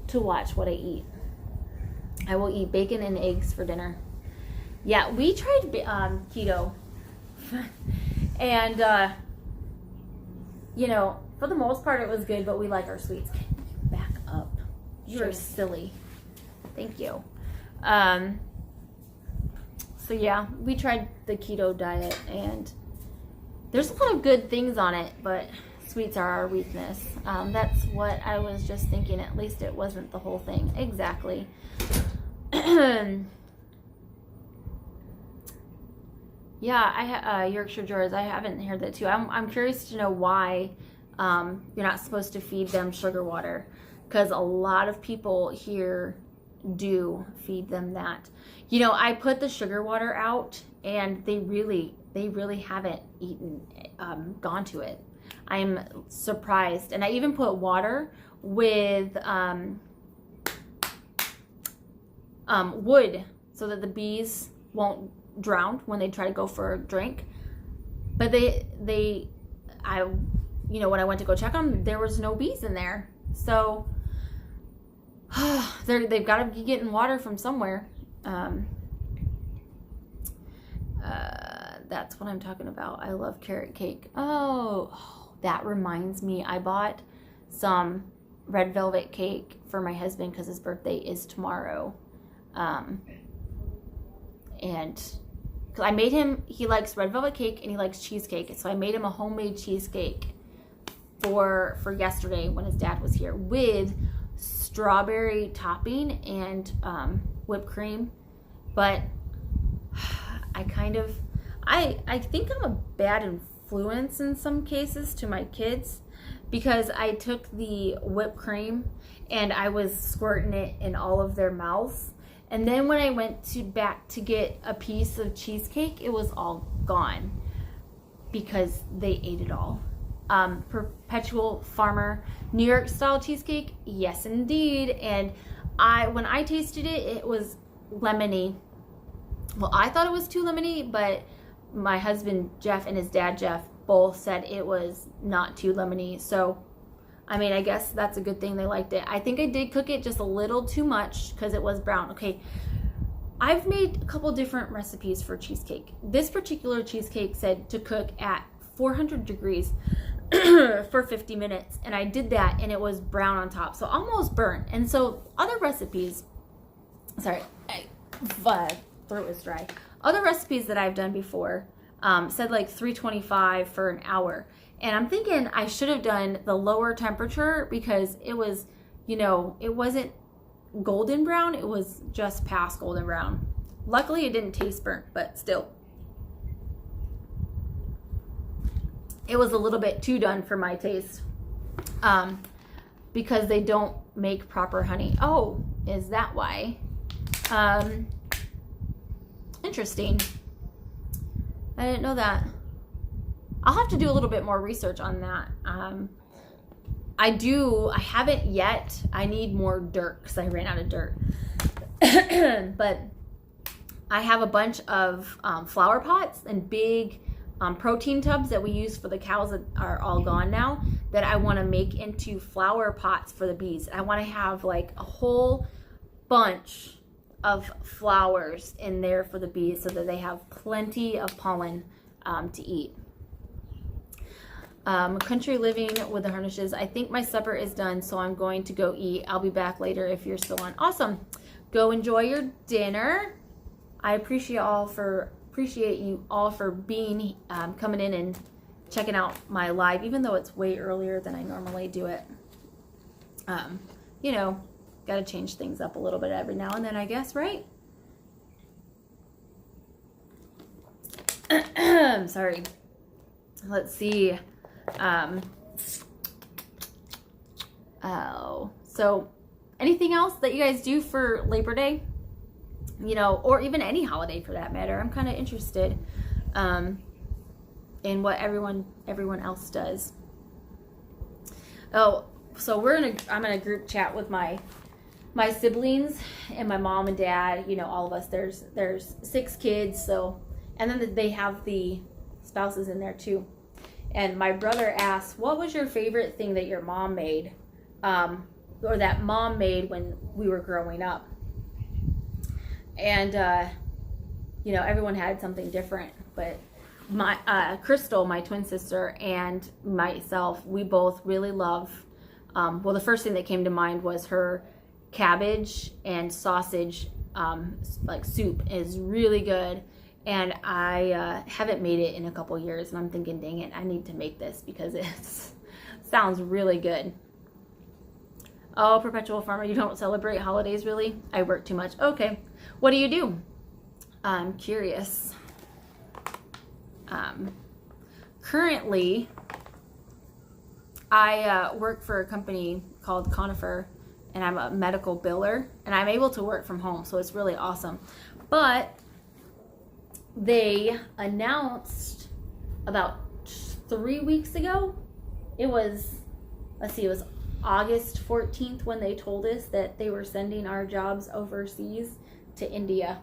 to watch what I eat. I will eat bacon and eggs for dinner. Yeah, we tried keto. And, for the most part it was good, but we like our sweets. Can you back up? You are silly. Thank you. So yeah, we tried the keto diet, and there's a lot of good things on it, but sweets are our weakness. That's what I was just thinking. At least it wasn't the whole thing. Exactly. Yeah, Yorkshire Drawers. I haven't heard that too. I'm curious to know why you're not supposed to feed them sugar water, because a lot of people here do feed them that. I put the sugar water out, and they really haven't gone to it. I'm surprised. And I even put water with wood so that the bees won't drown when they try to go for a drink. But when I went to go check them, there was no bees in there. So they've got to be getting water from somewhere. That's what I'm talking about. I love carrot cake. Oh, that reminds me. I bought some red velvet cake for my husband because his birthday is tomorrow. And cause I made him, he likes red velvet cake and he likes cheesecake. So I made him a homemade cheesecake for yesterday when his dad was here with strawberry topping and whipped cream. But I think I'm a bad influence in some cases to my kids, because I took the whipped cream and I was squirting it in all of their mouths. And then when I went back to get a piece of cheesecake, it was all gone because they ate it all. Perpetual Farmer New York style cheesecake, yes indeed. And when I tasted it, it was lemony. Well, I thought it was too lemony, but my husband Jeff and his dad Jeff both said it was not too lemony. So I guess that's a good thing they liked it. I think I did cook it just a little too much because it was brown. Okay, I've made a couple different recipes for cheesecake. This particular cheesecake said to cook at 400 degrees for 50 minutes, and I did that, and it was brown on top, so almost burnt. And so other recipes, sorry, throat is dry. Other recipes that I've done before said like 325 for an hour. And I'm thinking I should have done the lower temperature because it was, it wasn't golden brown. It was just past golden brown. Luckily, it didn't taste burnt, but still. It was a little bit too done for my taste because they don't make proper honey. Oh, is that why? Interesting. I didn't know that. I'll have to do a little bit more research on that. I haven't yet. I need more dirt because I ran out of dirt. But I have a bunch of flower pots and big protein tubs that we use for the cows that are all gone now that I want to make into flower pots for the bees. I want to have like a whole bunch of flowers in there for the bees so that they have plenty of pollen to eat. Country living with the Harnishes. I think my supper is done, so I'm going to go eat. I'll be back later if you're still on. Awesome. Go enjoy your dinner. I appreciate you all for being coming in and checking out my live, even though it's way earlier than I normally do it. You know, got to change things up a little bit every now and then, I guess, right? Sorry. Let's see. So anything else that you guys do for Labor Day? You know, or even any holiday for that matter. I'm kind of interested in what everyone else does. Oh, so I'm in a group chat with my siblings and my mom and dad. You know, all of us. There's 6 kids. So, and then they have the spouses in there too. And my brother asked, "What was your favorite thing that your mom made, or that mom made when we were growing up?" And, you know, everyone had something different, but my, Crystal, my twin sister, and myself, we both really love, well, the first thing that came to mind was her cabbage and sausage, like soup is really good. And I, haven't made it in a couple years, and I'm thinking, dang it, I need to make this because it sounds really good. Oh, Perpetual Farmer, you don't celebrate holidays, really? I work too much. Okay. What do you do? I'm curious. Currently, I work for a company called Conifer, and I'm a medical biller, and I'm able to work from home, so it's really awesome. But they announced about 3 weeks ago, it was August 14th when they told us that they were sending our jobs overseas to India.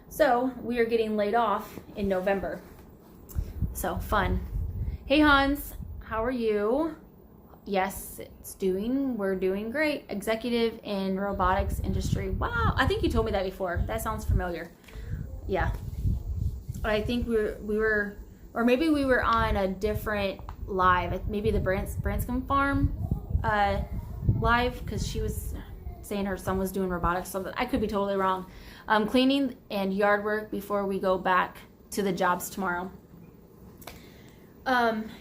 So we are getting laid off in November. So fun. Hey Hans, how are you? Yes, we're doing great. Executive in robotics industry. Wow, I think you told me that before. That sounds familiar. Yeah. I think we were, or maybe we were on a different live. Maybe the Branscombe Farm live, because she was saying her son was doing robotics. Something I could be totally wrong. Cleaning and yard work before we go back to the jobs tomorrow.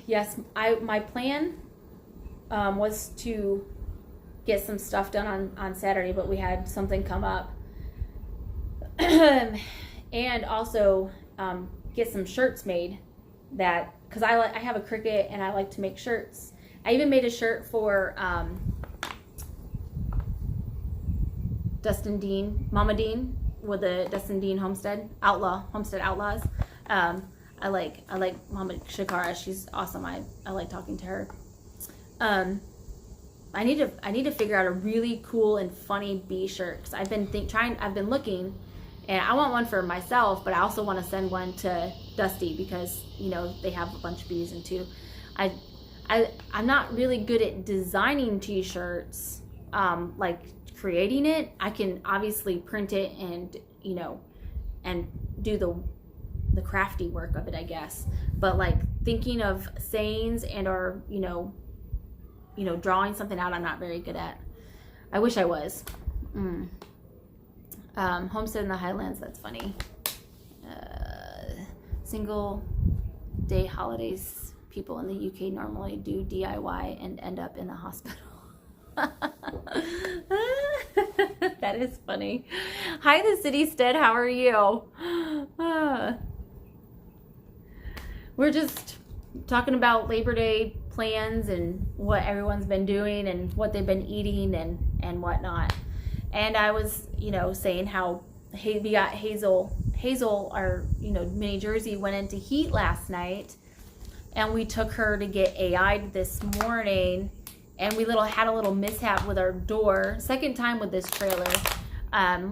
Yes, my plan was to get some stuff done on Saturday, but we had something come up. And also get some shirts made, that because I have a Cricut and I like to make shirts. I even made a shirt for Dustin Dean, Mama Dean, with the Dustin Dean Homestead Outlaws. I like Mama Shakara. She's awesome. I like talking to her. I need to figure out a really cool and funny bee shirt, because I've been looking, and I want one for myself, but I also want to send one to Dusty, because you know they have a bunch of bees, and too I'm not really good at designing t-shirts, like creating it. I can obviously print it and and do the crafty work of it, I guess, but like thinking of sayings and or drawing something out, I'm not very good at. I wish I was. Homestead in the Highlands, that's funny. Single day holidays, people in the UK normally do DIY and end up in the hospital. That is funny. Hi, the City Stead, how are you? We're just talking about Labor Day plans and what everyone's been doing and what they've been eating and whatnot. And I was, saying how we got Hazel, our, mini Jersey, went into heat last night, and we took her to get AI'd this morning, and we had a little mishap with our door. Second time with this trailer,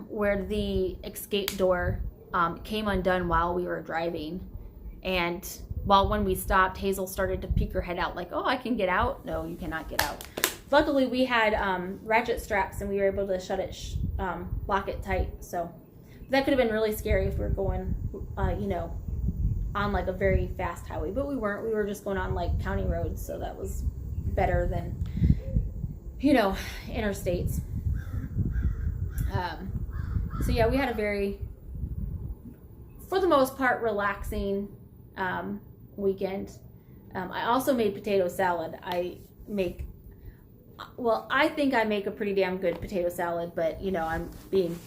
where the escape door came undone while we were driving. And when we stopped, Hazel started to peek her head out like, oh, I can get out. No, you cannot get out. Luckily, we had ratchet straps, and we were able to shut it, lock it tight. So that could have been really scary if we were going, on like a very fast highway. But we weren't. We were just going on like county roads, so that was better than, interstates. So yeah, we had a very, for the most part, relaxing weekend. I also made potato salad. I think I make a pretty damn good potato salad, but I'm being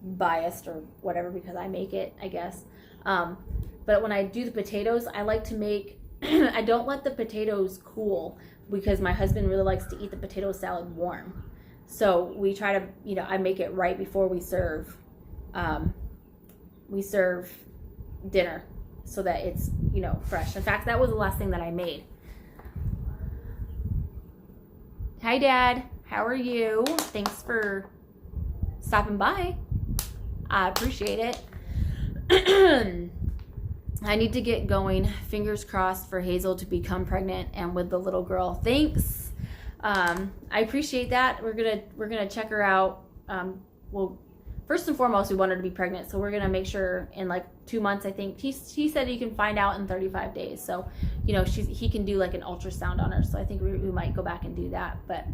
biased or whatever because I make it, I guess. But when I do the potatoes, I like to make, I don't let the potatoes cool because my husband really likes to eat the potato salad warm. So we try to, I make it right before we serve dinner so that it's, fresh. In fact, that was the last thing that I made. Hi, Dad. How are you? Thanks for stopping by. I appreciate it. I need to get going. Fingers crossed for Hazel to become pregnant and with the little girl. Thanks. I appreciate that. We're gonna check her out. Well, first and foremost, we want her to be pregnant, so we're gonna make sure in like 2 months. I think he said he can find out in 35 days. So, he can do like an ultrasound on her. So I think we might go back and do that. But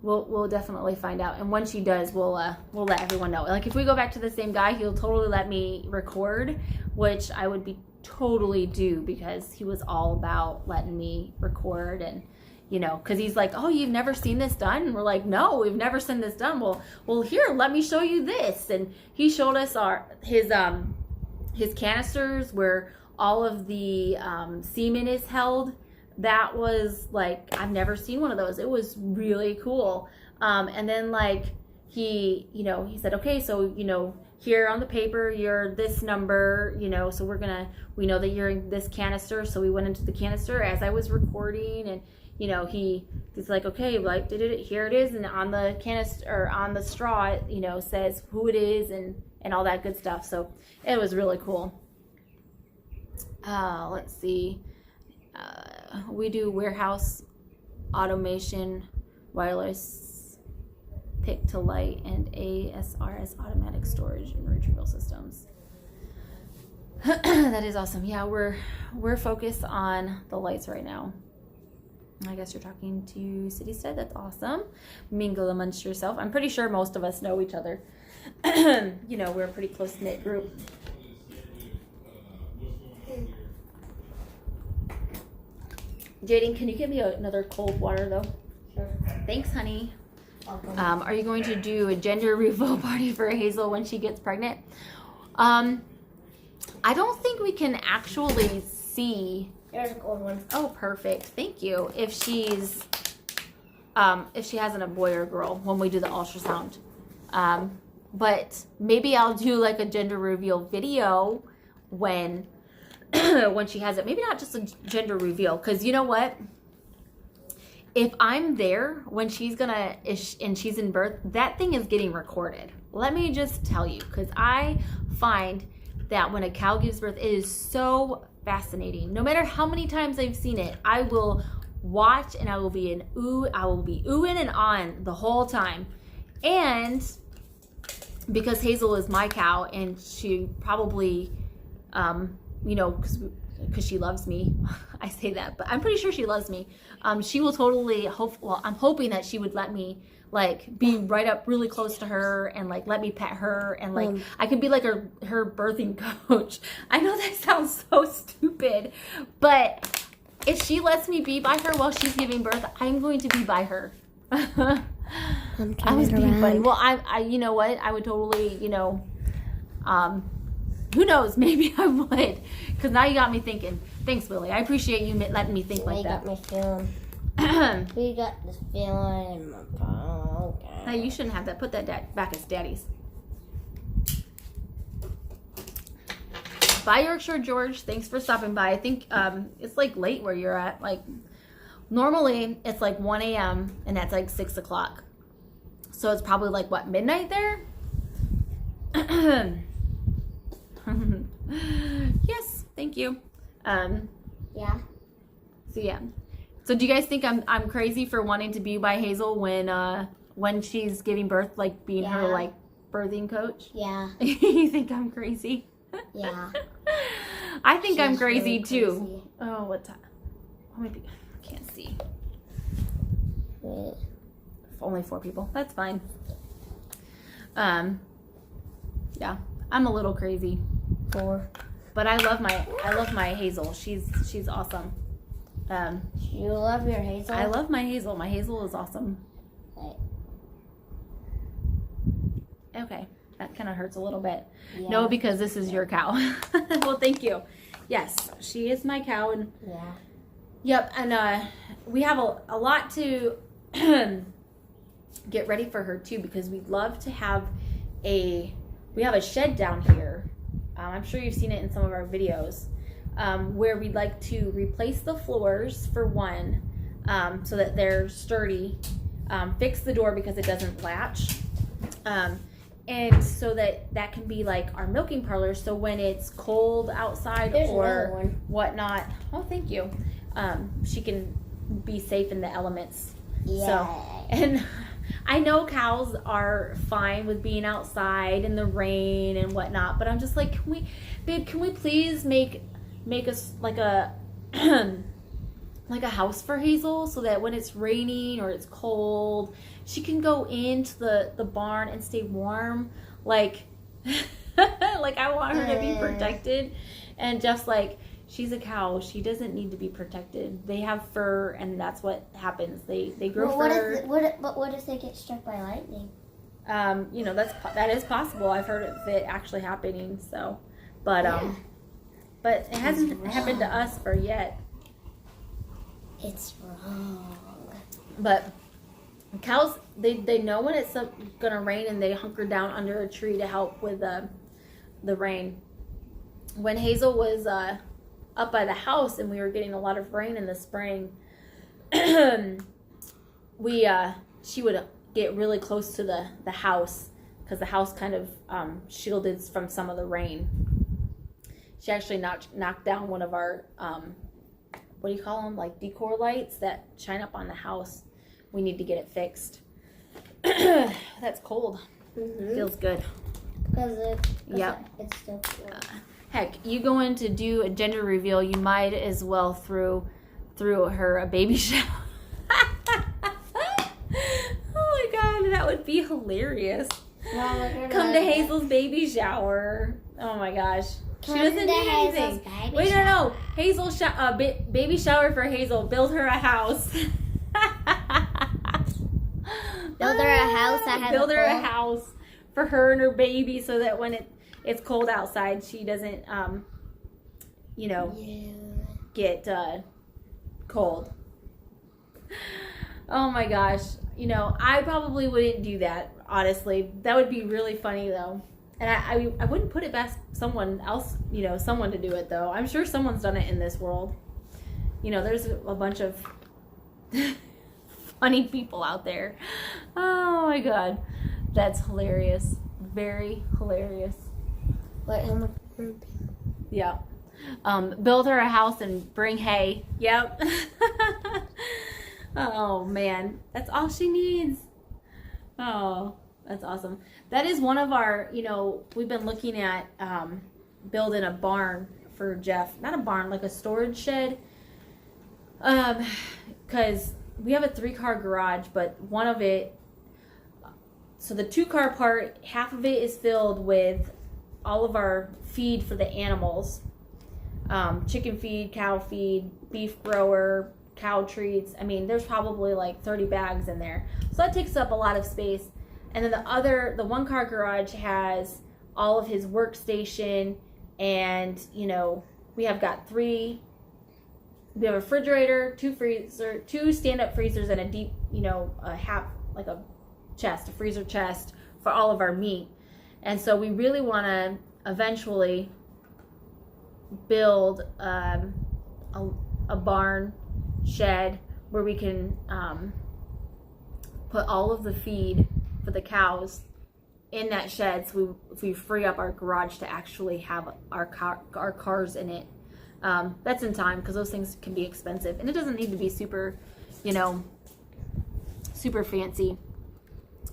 we'll definitely find out. And when she does, we'll let everyone know. Like if we go back to the same guy, he'll totally let me record, which I would be totally do because he was all about letting me record. And because he's like, oh, you've never seen this done? And we're like, no, we've never seen this done. Well, here, let me show you this. And he showed us his canisters where all of the semen is held. That was like, I've never seen one of those. It was really cool. And then like he said, okay, so, here on the paper, you're this number, so we know that you're in this canister. So we went into the canister as I was recording, and he's like, okay, like here it is, and on the canister or on the straw, it says who it is and all that good stuff. So it was really cool. Let's see. We do warehouse automation, wireless pick to light, and ASRS automatic storage and retrieval systems. That is awesome. Yeah, we're focused on the lights right now. I guess you're talking to Citystead. That's awesome. Mingle amongst yourself. I'm pretty sure most of us know each other. We're a pretty close-knit group. Jaden, can you give me another cold water, though? Sure. Thanks, honey. Are you going to do a gender reveal party for Hazel when she gets pregnant? I don't think we can actually see. There's a cold one. Oh, perfect. Thank you. If she hasn't a boy or girl when we do the ultrasound. But maybe I'll do like a gender reveal video when she has it. Maybe not just a gender reveal, because you know what? If I'm there when she's and she's in birth, that thing is getting recorded. Let me just tell you, because I find that when a cow gives birth, it is so fascinating. No matter how many times I've seen it, I will watch and I will be oohing and on the whole time. And because Hazel is my cow, and she probably, because she loves me, I say that, but I'm pretty sure she loves me. She will totally I'm hoping that she would let me like be right up really close to her and like let me pet her, and like I could be like her birthing coach. I know that sounds so stupid, but if she lets me be by her while she's giving birth, I'm going to be by her. I was being funny. Well, I you know what? I would totally, who knows? Maybe I would, because now you got me thinking. Thanks, Willie. I appreciate you letting me think like that. Got me feeling. We got this feeling in my pocket. Hey, you shouldn't have that. Put that back as Daddy's. Bye, Yorkshire George. Thanks for stopping by. I think it's like late where you're at. Like normally it's like 1 a.m. and that's like 6 o'clock. So it's probably like what, midnight there? Yes, thank you. Yeah. So yeah. So do you guys think I'm crazy for wanting to be by Hazel when she's giving birth, like being her Yeah. like birthing coach? Yeah. You think I'm crazy? Yeah. I think I'm She's crazy really too. crazy. Oh, what time? Oh, maybe I can't see. Wait. Only 4 people. That's fine. Yeah, I'm a little crazy. 4. But I love my Hazel. She's awesome. You love your Hazel? I love my Hazel. My Hazel is awesome. Right. Okay, that kind of hurts a little bit. Yeah. No, because this is your cow. Well, thank you. Yes, she is my cow, and Yeah. yep, and we have a lot to get ready for her too, because we'd love to have we have a shed down here. I'm sure you've seen it in some of our videos, where we'd like to replace the floors for one, so that they're sturdy, fix the door because it doesn't latch, and so that can be like our milking parlor. So when it's cold outside There's another or one. whatnot, oh thank you, she can be safe in the elements. Yeah. So, and I know cows are fine with being outside in the rain and whatnot, but I'm just like, can we please make us like a like a house for Hazel, so that when it's raining or it's cold, she can go into the barn and stay warm. Like, like I want her to be protected, and just like, she's a cow, she doesn't need to be protected. They have fur, and that's what happens. They grow fur. But what if they get struck by lightning? You know, that is possible. I've heard of it actually happening. So, but but it hasn't happened to us for yet. It's wrong. But cows, they know when it's gonna rain, and they hunker down under a tree to help with the rain. When Hazel was up by the house and we were getting a lot of rain in the spring, she would get really close to the house, because the house kind of shielded from some of the rain. She actually knocked down one of our what do you call them, like decor lights that shine up on the house. We need to get it fixed. That's cold. Mm-hmm. Feels good. Because Yep. it's still cool. Heck, you going to do a gender reveal, you might as well through her a baby shower. Oh my god, that would be hilarious. Come to Hazel's baby shower. Oh my gosh. She doesn't need anything. Wait, no. Hazel baby shower for Hazel. Build her a house. Build her a house that has Build a her a pool? house for her and her baby, so that when it's cold outside, she doesn't get cold. Oh my gosh. I probably wouldn't do that, honestly. That would be really funny though. And I wouldn't put it past someone else, someone to do it though. I'm sure someone's done it in this world. There's a bunch of funny people out there. Oh my god. That's hilarious. Very hilarious. Wait, how much? Yeah. Build her a house and bring hay. Yep. Oh man, that's all she needs. Oh, that's awesome. That is one of our, we've been looking at building a barn for Jeff. Not a barn, like a storage shed. Because we have a 3-car garage, but one of it, so the 2-car part, half of it is filled with all of our feed for the animals. Chicken feed, cow feed, beef grower, cow treats. I mean, there's probably like 30 bags in there. So that takes up a lot of space. And then the 1-car garage has all of his workstation, and we have got 3 we have a refrigerator, two stand-up freezers, and a deep, a chest, a freezer chest for all of our meat. And so we really want to eventually build a barn shed where we can put all of the feed for the cows in that shed, so we free up our garage to actually have our cars in it. That's in time, because those things can be expensive, and it doesn't need to be super fancy.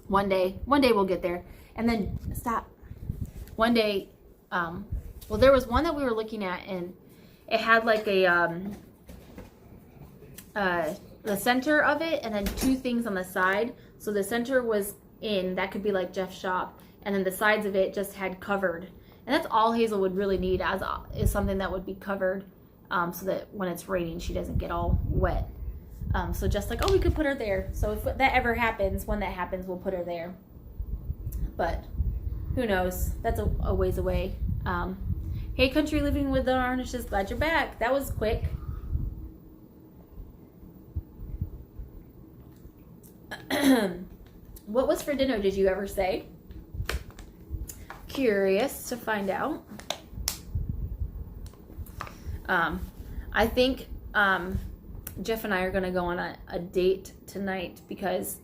One day we'll get there. And then one day, well, there was one that we were looking at, and it had like the center of it, and then two things on the side. So the center was that could be like Jeff's shop, and then the sides of it just had covered. And that's all Hazel would really need, is something that would be covered, so that when it's raining, she doesn't get all wet. So just like, we could put her there. So if that ever happens, when that happens, we'll put her there. But who knows? That's a ways away. Hey, Country Living with the Harnishes, glad you're back. That was quick. What was for dinner, did you ever say? Curious to find out. I think Jeff and I are going to go on a date tonight, because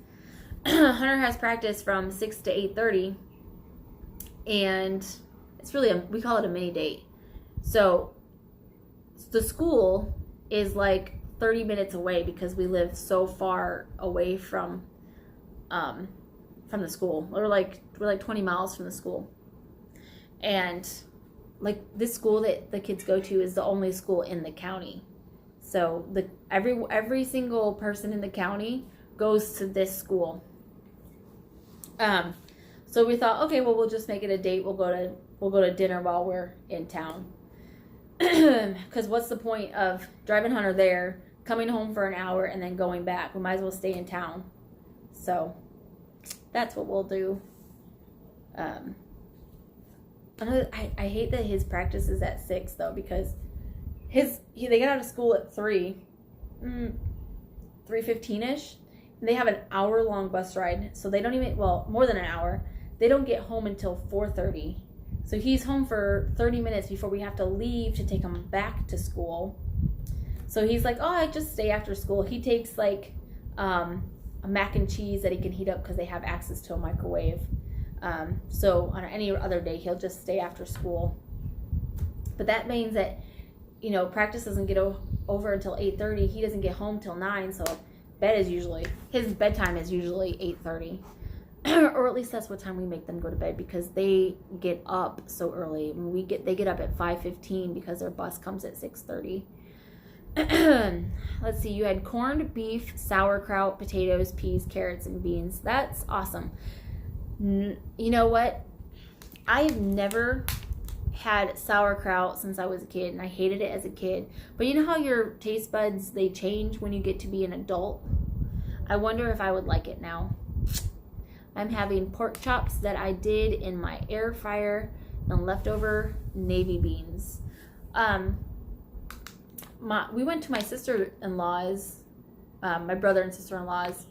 Hunter has practice from 6 to 8:30, and it's really we call it a mini date. So the school is like 30 minutes away, because we live so far away from the school. We're like 20 miles from the school. And like this school that the kids go to is the only school in the county. So every single person in the county goes to this school. So we thought, okay, well, we'll just make it a date. We'll go to dinner while we're in town. Because what's the point of driving Hunter there, coming home for an hour, and then going back? We might as well stay in town. So that's what we'll do. I hate that his practice is at 6 though, because they get out of school at 3:15ish, and they have an hour-long bus ride. So they don't even, more than an hour. They don't get home until 4:30. So he's home for 30 minutes before we have to leave to take him back to school. So he's like, I just stay after school. He takes like a mac and cheese that he can heat up, because they have access to a microwave. So on any other day, he'll just stay after school. But that means that, practice doesn't get over until 8:30. He doesn't get home till 9. So his bedtime is usually 8:30. Or at least that's what time we make them go to bed, because they get up so early. They get up at 5:15 because their bus comes at 6:30. Let's see, you had corned beef, sauerkraut, potatoes, peas, carrots, and beans. That's awesome. You know what? I've never had sauerkraut since I was a kid, and I hated it as a kid. But you know how your taste buds, they change when you get to be an adult? I wonder if I would like it now. I'm having pork chops that I did in my air fryer and leftover navy beans. We went to my sister-in-law's, my brother and sister-in-law's,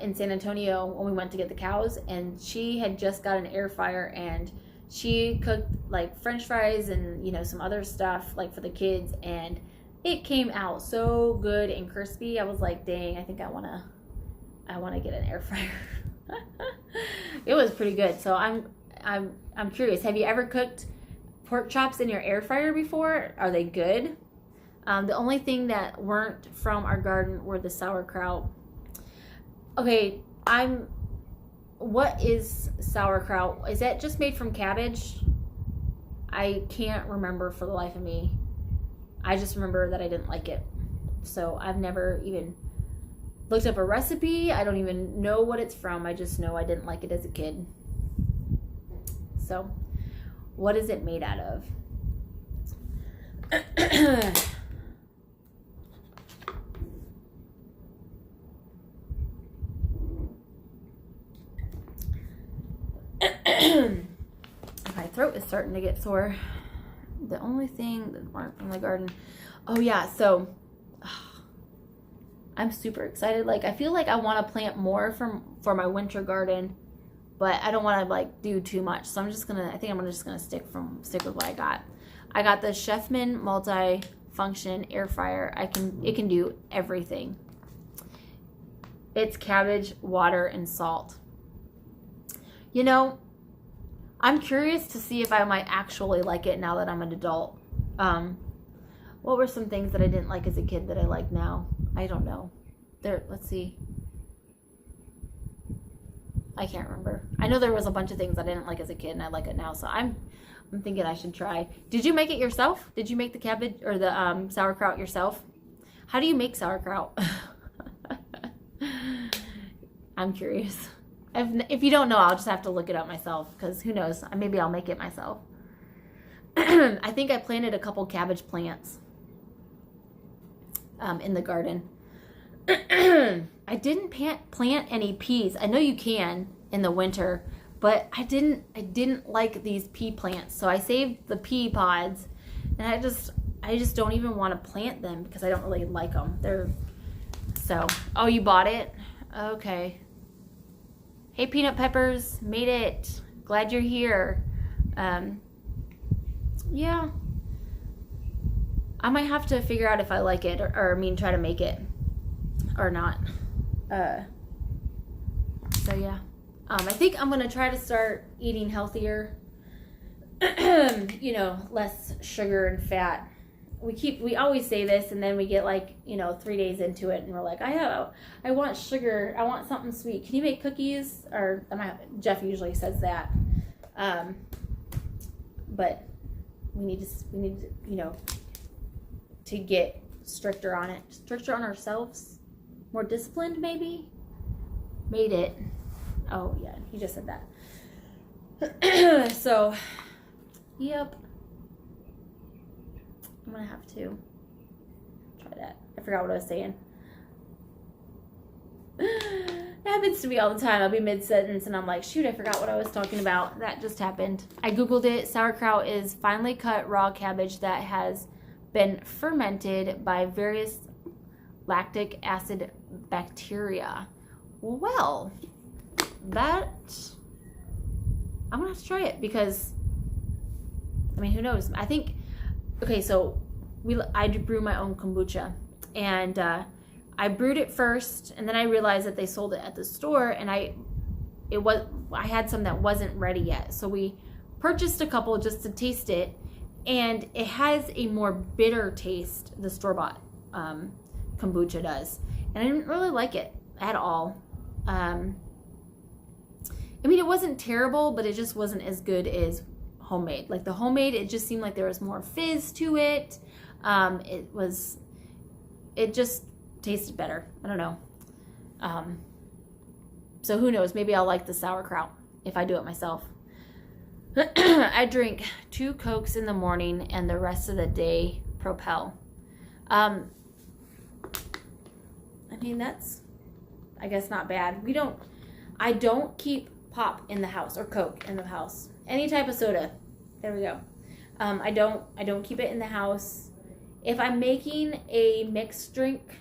in San Antonio when we went to get the cows, and she had just got an air fryer, and she cooked like French fries and some other stuff like for the kids, and it came out so good and crispy. I was like, dang, I think I want to get an air fryer. It was pretty good. So I'm curious, have you ever cooked pork chops in your air fryer before? Are they good? The only thing that weren't from our garden were the sauerkraut. Okay, what is sauerkraut? Is that just made from cabbage? I can't remember for the life of me. I just remember that I didn't like it. So I've never even looked up a recipe. I don't even know what it's from. I just know I didn't like it as a kid. So, what is it made out of? My throat is starting to get sore. The only thing that weren't from the garden. Oh yeah, so I'm super excited. Like, I feel like I want to plant more for my winter garden, but I don't want to like do too much. So I think I'm just gonna stick with what I got. I got the Chefman multi-function air fryer. It can do everything. It's cabbage, water, and salt. You know, I'm curious to see if I might actually like it now that I'm an adult. What were some things that I didn't like as a kid that I like now? I don't know. Let's see. I can't remember. I know there was a bunch of things I didn't like as a kid and I like it now, so I'm thinking I should try. Did you make it yourself? Did you make the cabbage or the sauerkraut yourself? How do you make sauerkraut? I'm curious. If you don't know, I'll just have to look it up myself, because who knows? Maybe I'll make it myself. I think I planted a couple cabbage plants in the garden. I didn't plant any peas. I know you can in the winter, but I didn't like these pea plants, so I saved the pea pods, and I just don't even want to plant them because I don't really like them. Oh, you bought it? Okay. Hey, Peanut Peppers, made it. Glad you're here. Yeah. I might have to figure out if I like it or try to make it or not. So yeah. I think I'm going to try to start eating healthier. Less sugar and fat. We always say this, and then we get 3 days into it and we're like, I want sugar, I want something sweet, can you make cookies? Or Jeff usually says that, but we need to get stricter on ourselves, more disciplined, maybe. Made it. Oh yeah, he just said that. So yep, I'm gonna have to try that. I forgot what I was saying. It happens to me all the time. I'll be mid-sentence and I'm like, shoot, I forgot what I was talking about. That just happened. I googled it. Sauerkraut is finely cut raw cabbage that has been fermented by various lactic acid bacteria. Well, I'm gonna have to try it, because who knows? I think, okay, so I brew my own kombucha, and I brewed it first, and then I realized that they sold it at the store, and I had some that wasn't ready yet, so we purchased a couple just to taste it, and it has a more bitter taste, the store-bought kombucha does, and I didn't really like it at all. It wasn't terrible, but it just wasn't as good as homemade. Like the homemade, it just seemed like there was more fizz to it. It just tasted better. I don't know. So who knows? Maybe I'll like the sauerkraut if I do it myself. I drink 2 Cokes in the morning and the rest of the day Propel. That's, I guess, not bad. I don't keep pop in the house or Coke in the house. Any type of soda. There we go. I don't keep it in the house. If I'm making a mixed drink,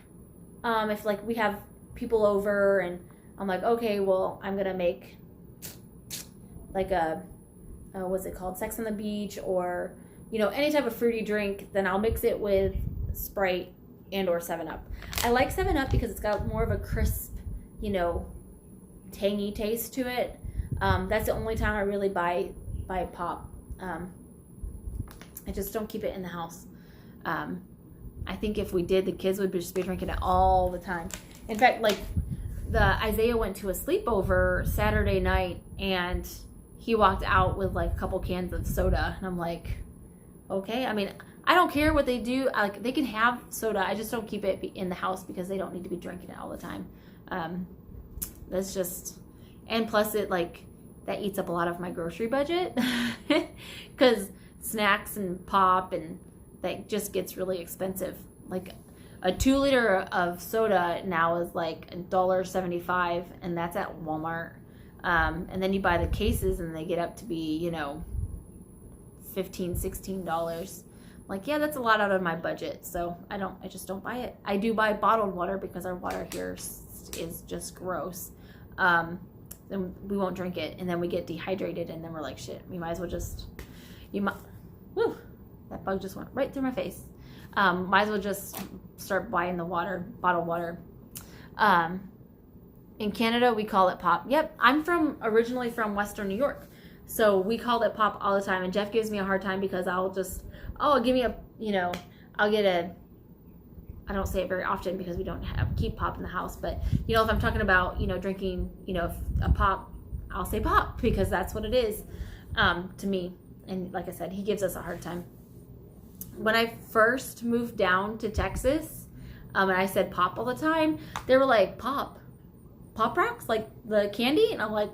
if we have people over and I'm like, okay, well, I'm gonna make what's it called, Sex on the Beach, or any type of fruity drink, then I'll mix it with Sprite and or 7-Up. I like 7-Up because it's got more of a crisp, tangy taste to it. That's the only time I really buy pop. I just don't keep it in the house. I think if we did, the kids would just be drinking it all the time. In fact, Isaiah went to a sleepover Saturday night, and he walked out with a couple cans of soda, and I'm like, okay. I don't care what they do. They can have soda. I just don't keep it in the house because they don't need to be drinking it all the time. That's just, and plus it that eats up a lot of my grocery budget because snacks and pop, and that just gets really expensive. A 2-liter of soda now is $1.75, and that's at Walmart. And then you buy the cases and they get up to be, $15, $16. Like, yeah, that's a lot out of my budget, so I just don't buy it. I do buy bottled water because our water here is just gross. Then we won't drink it, and then we get dehydrated, and then we're like, shit, we might as well just, whew, that bug just went right through my face. Might as well just start buying the water, bottled water. In Canada, we call it pop. Yep, I'm originally from Western New York, so we called it pop all the time, and Jeff gives me a hard time because I'll just, give me a, I'll get I don't say it very often because we don't keep pop in the house, but if I'm talking about, drinking, a pop, I'll say pop because that's what it is, to me. And like I said, he gives us a hard time. When I first moved down to Texas, and I said pop all the time, they were like, Pop Rocks, like the candy? And I'm like,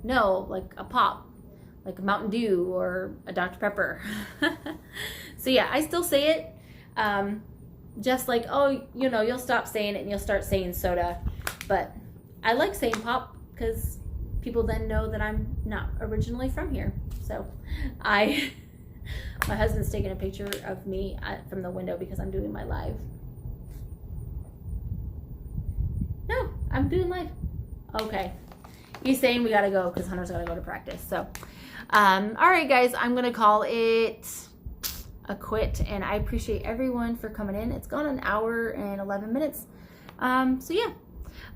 no, like a pop, like a Mountain Dew or a Dr. Pepper. So yeah, I still say it. Just like, you'll stop saying it and you'll start saying soda. But I like saying pop because people then know that I'm not originally from here. So my husband's taking a picture of me from the window because I'm doing my live. No, I'm doing live. Okay. He's saying we gotta go because Hunter's gotta go to practice. So, all right, guys, I'm gonna call it a quit, and I appreciate everyone for coming in. It's gone an hour and 11 minutes. So yeah,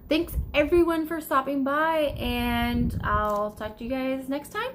thanks everyone for stopping by, and I'll talk to you guys next time.